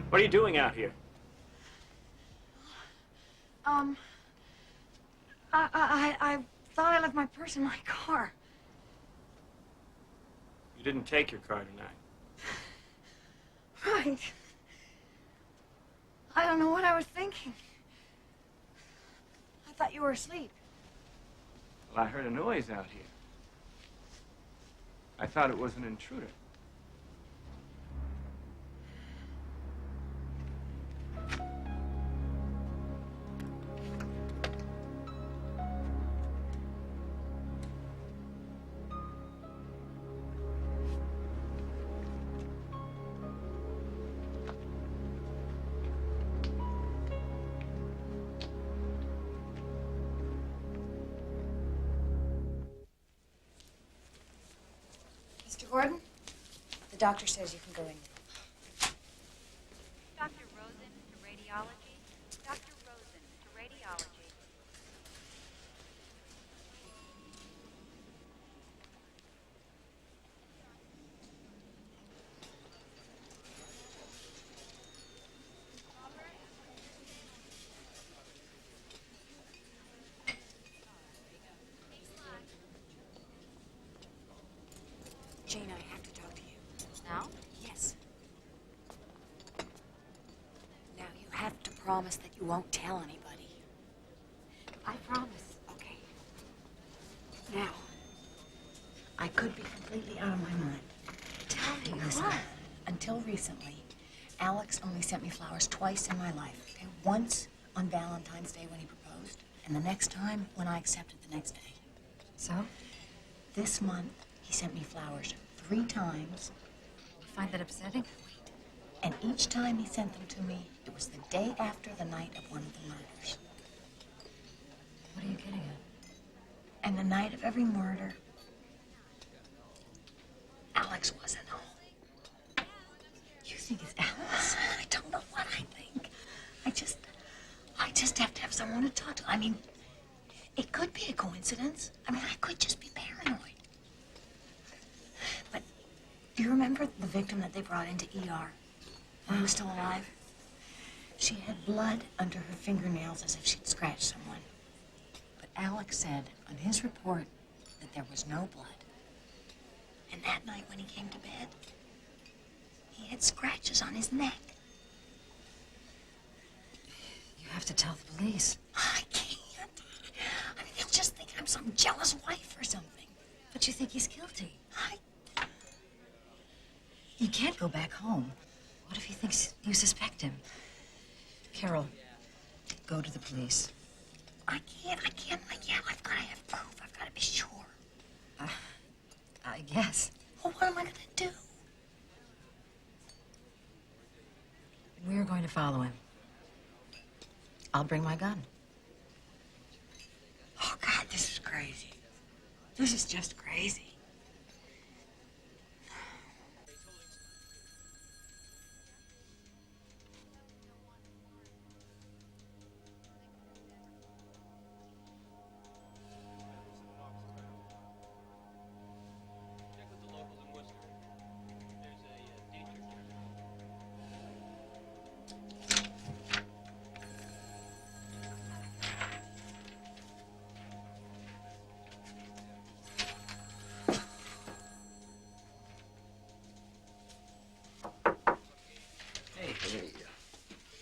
What are you doing out here? I thought I left my purse in my car. You didn't take your car tonight. Right. I don't know what I was thinking. I thought you were asleep. Well, I heard a noise out here. I thought it was an intruder. Mr. Gordon, the doctor says you can go in. Dr. Rosen to radiology. Dr. Rosen to radiology. Jane, I have to talk to you. Now? Yes. Now, you have to promise that you won't tell anybody. I promise. Okay. Now, I could be completely out of my mind. Tell me. Listen, What? until recently, Alex only sent me flowers twice in my life. Okay? Once on Valentine's Day when he proposed, and the next time when I accepted the next day. So? This month, he sent me flowers 3 times. You find that upsetting? And each time he sent them to me, it was the day after the night of one of the murders. What are you getting at? And the night of every murder, Alex wasn't home. You think it's Alice? I don't know what I think. I just have to have someone to talk to. I mean, it could be a coincidence. I mean, I could just be paranoid. But do you remember the victim that they brought into ER when he was still alive? She had blood under her fingernails as if she'd scratched someone. But Alex said on his report that there was no blood. And that night when he came to bed, he had scratches on his neck. You have to tell the police. I can't. I mean, they'll just think I'm some jealous wife or something. But you think he's guilty. You can't go back home. What if he thinks you suspect him? Carol, go to the police. I can't. I've got to have proof. I've got to be sure. I guess. Well, what am I going to do? We're going to follow him. I'll bring my gun. Oh, God, this is crazy. This is just crazy.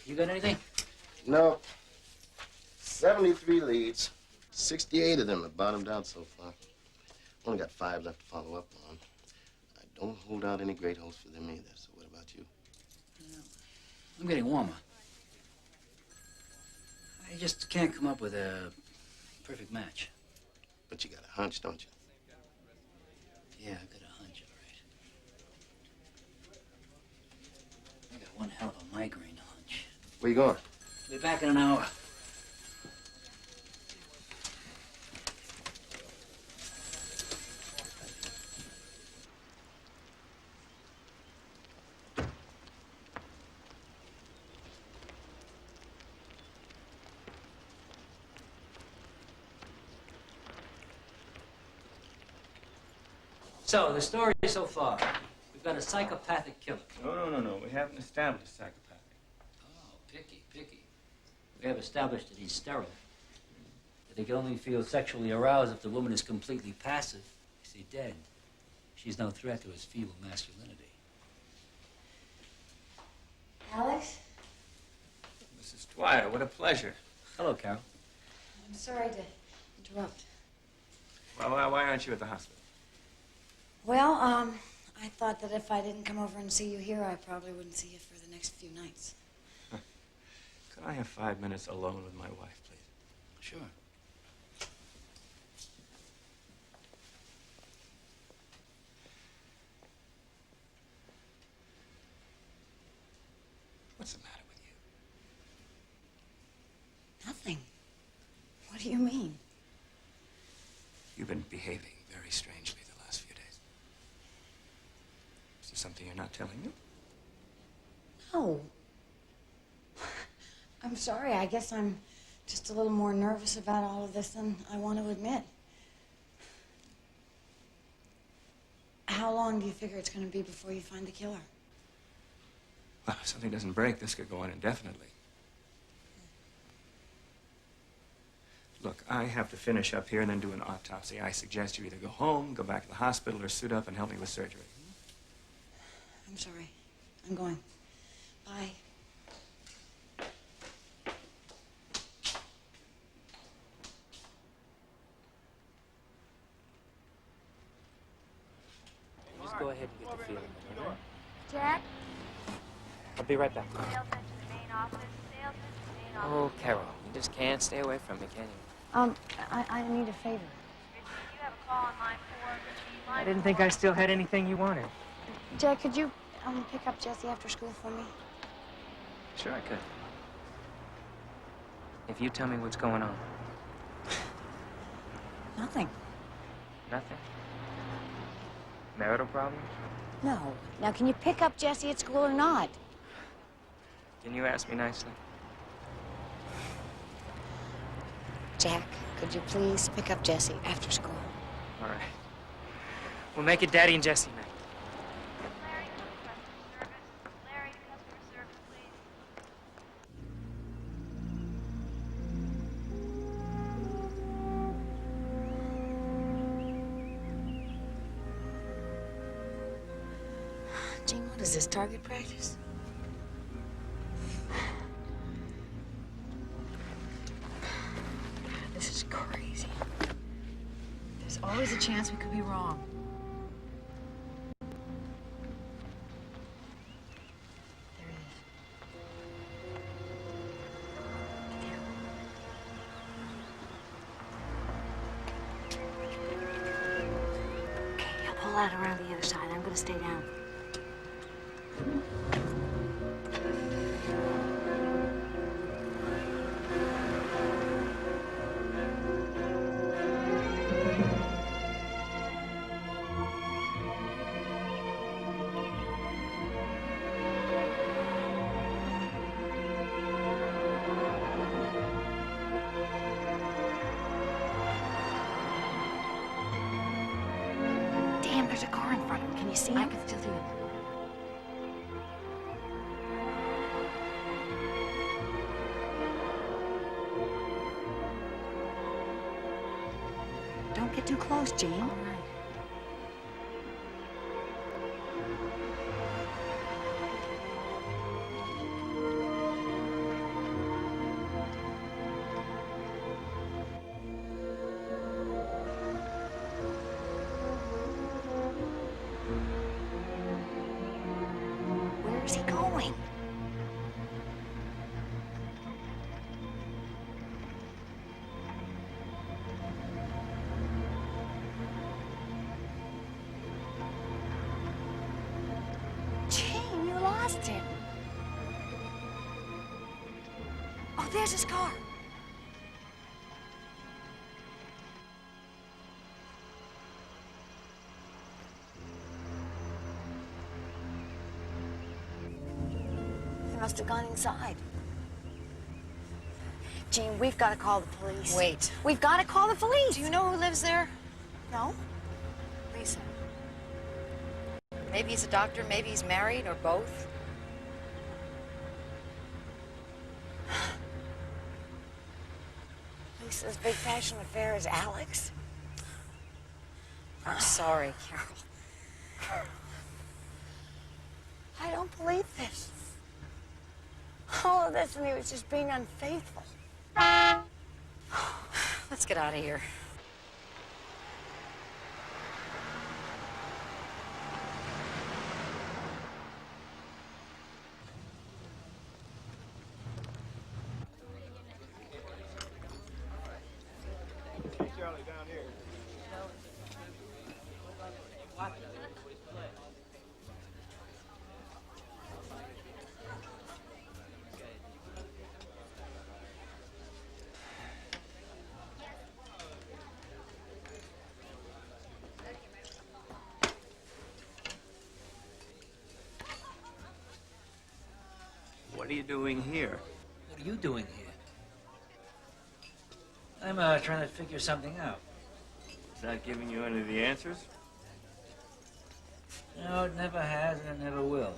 You got anything? No. 73 leads. 68 of them have bottomed out so far. Only got 5 left to follow up on. I don't hold out any great hopes for them either, so what about you? I'm getting warmer. I just can't come up with a perfect match. But you got a hunch, don't you? Yeah, I've got a hunch, all right. I got one hell of a migraine hunch. Where you going? Be back in an hour. So, the story so far. We've got a psychopathic killer. No. We haven't established psychopathic. Oh, picky. We have established that he's sterile. That They can only feel sexually aroused if the woman is completely passive. You see, dead. She's no threat to his feeble masculinity. Alex? Mrs. Dwyer, what a pleasure. Hello, Carol. I'm sorry to interrupt. Well, why aren't you at the hospital? Well, I thought that if I didn't come over and see you here, I probably wouldn't see you for the next few nights. Could I have 5 minutes alone with my wife, please? Sure. What's the matter with you? Nothing. What do you mean? You've been behaving very strangely the last few days. Is there something you're not telling me? No. I'm sorry. I guess I'm just a little more nervous about all of this than I want to admit. How long do you figure it's going to be before you find the killer? Well, if something doesn't break, this could go on indefinitely. Look, I have to finish up here and then do an autopsy. I suggest you either go home, go back to the hospital, or suit up and help me with surgery. I'm sorry. I'm going. Bye. Just go ahead and get the feeling. All right? Jack? I'll be right back. Salesman to the main office. Salesman to the main office. Oh, Carol, you just can't stay away from me, can you? I need a favor. You have a call on line 4. I didn't think I still had anything you wanted. Jack, could you pick up Jesse after school for me? Sure I could. If you tell me what's going on. Nothing. Nothing? Marital problems? No. Now, can you pick up Jesse at school or not? Can you ask me nicely? Jack, could you please pick up Jesse after school? All right. We'll make it Daddy and Jesse night. Larry, customer service. Larry, customer service, please. Gene, what is this, target practice? This is crazy. There's always a chance we could be wrong. There it is. Okay, I'll pull out around the other side. I'm gonna stay down. Damn, there's a car in front of him. Can you see him? I can still see him. Don't get too close, Gene. All right. Where's he going? Gene, you lost him. Oh, there's his car. He must have gone inside. Gene, we've got to call the police. Wait. We've got to call the police. Do you know who lives there? No? Lisa. Maybe he's a doctor, maybe he's married, or both. Lisa's big passion affair is Alex? I'm sorry, Carol. I don't believe this. All of this, and he was just being unfaithful. Let's get out of here. Charlie down here. What are you doing here? What are you doing here? I'm trying to figure something out. Is that giving you any of the answers? No, it never has and it never will.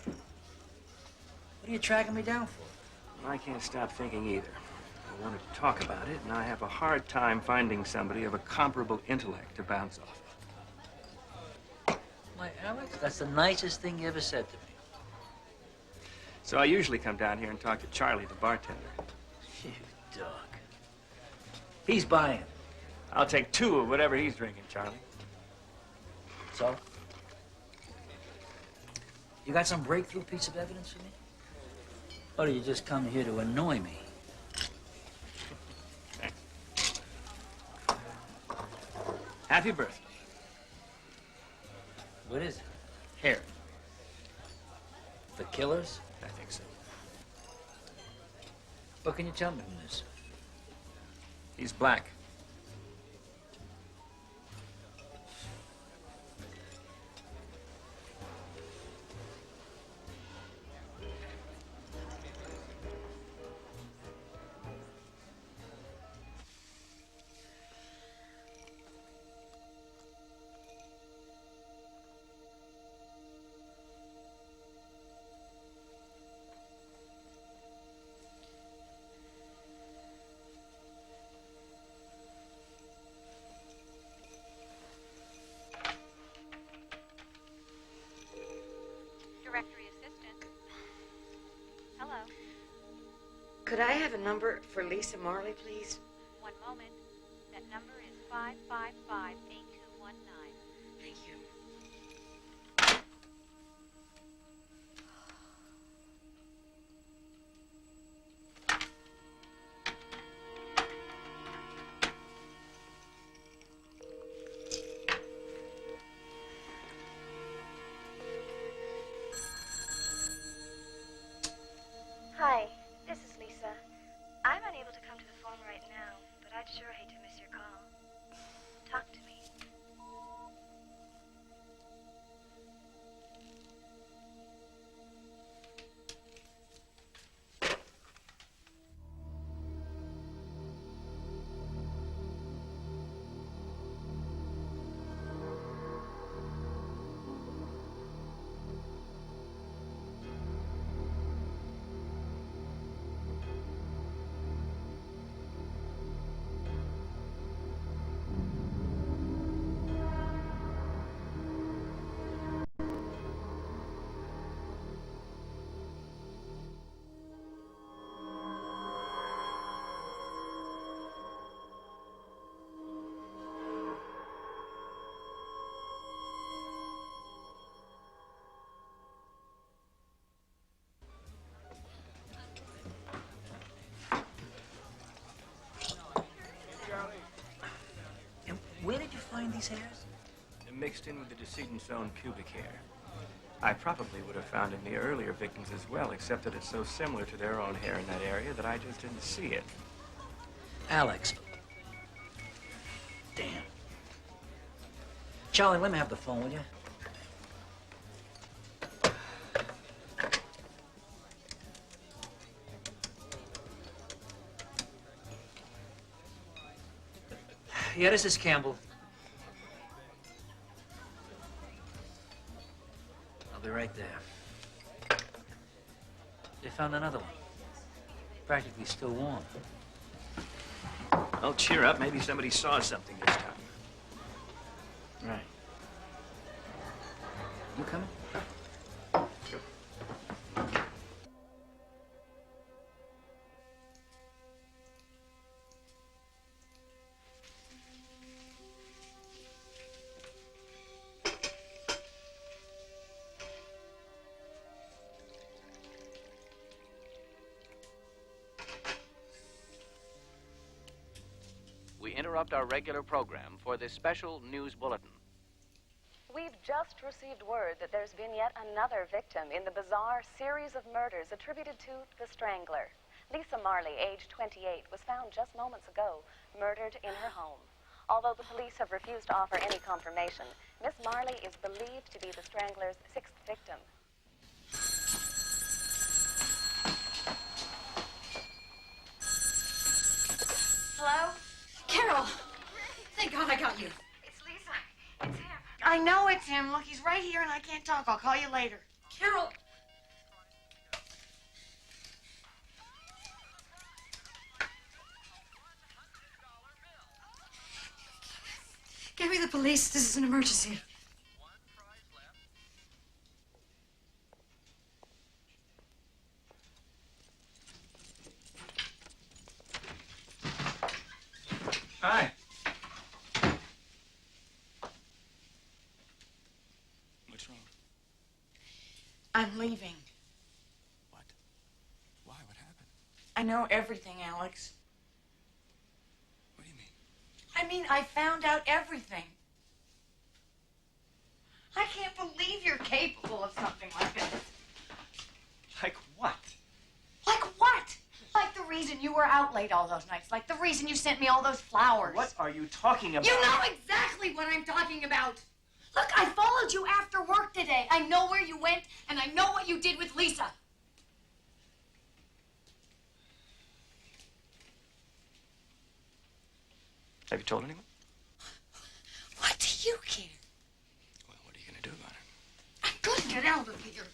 What are you tracking me down for? I can't stop thinking either. I wanted to talk about it, and I have a hard time finding somebody of a comparable intellect to bounce off. My Alex, that's the nicest thing you ever said to me. So I usually come down here and talk to Charlie, the bartender. You dog. He's buying. I'll take 2 of whatever he's drinking, Charlie. So? You got some breakthrough piece of evidence for me? Or do you just come here to annoy me? Thanks. Happy birthday. What is it? Hair. The killers? I think so. What can you tell me from this? He's black. Directory assistant. Hello. Could I have a number for Lisa Marley, please? One moment. That number is 555-8219. Thank you. Hi, this is Lisa. I'm unable to come to the phone right now, but I'd sure hate to miss your call. Talk to me. And where did you find these hairs? They're mixed in with the decedent's own pubic hair. I probably would have found in the earlier victims as well, except that it's so similar to their own hair in that area that I just didn't see it. Alex. Damn. Charlie, let me have the phone, will you? Yeah, this is Campbell. I'll be right there. They found another one. Practically still warm. Oh, cheer up. Maybe somebody saw something this time. Right. You coming? We interrupt our regular program for this special news bulletin. We've just received word that there's been yet another victim in the bizarre series of murders attributed to the Strangler. Lisa Marley, age 28, was found just moments ago, murdered in her home. Although the police have refused to offer any confirmation, Miss Marley is believed to be the Strangler's sixth victim. Hello? Carol! Thank God I got you. It's Lisa. It's him. I know it's him. Look, he's right here and I can't talk. I'll call you later. Carol! Get me the police. This is an emergency. Hi. What's wrong? I'm leaving. What? Why? What happened? I know everything, Alex. What do you mean? I mean, I found out everything. I can't believe you're capable of something like this. Like what? Like what? Like the reason you were out late all those nights. Like the reason you sent me all those flowers. What are you talking about? You know exactly what I'm talking about. Look, I followed you after work today. I know where you went, and I know what you did with Lisa. Have you told anyone? What do you care? Well, what are you going to do about it? I'm gonna get out of here.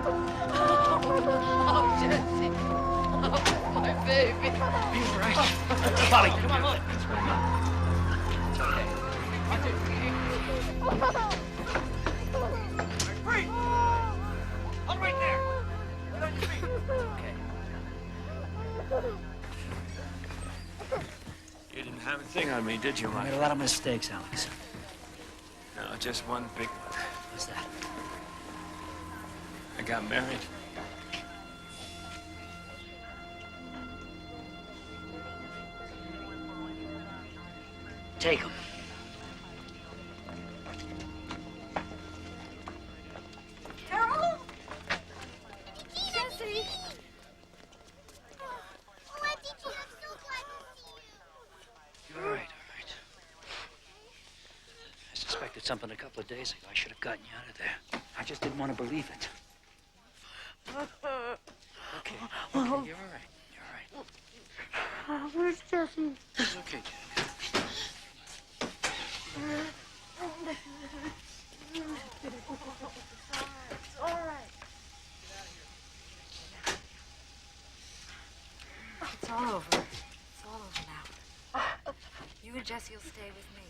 Oh, Jesse. Oh, my baby. Polly, come on, look. It's okay. Free! Hold right there. Get on your feet. Okay. You didn't have a thing on me, did you, I Mike? made a lot of mistakes, Alex. No, just one big one. What's that? I got married. Take him. Carol? Jesse! Oh, Auntie Jean, I'm so glad to see you. You're all right, all right. I suspected something a couple of days ago. I should have gotten you out of there. I just didn't want to believe it. Okay, you're all right. You're all right. Where's Jesse? It's okay, Jack. It's all right. It's all over. It's all over now. You and Jesse will stay with me.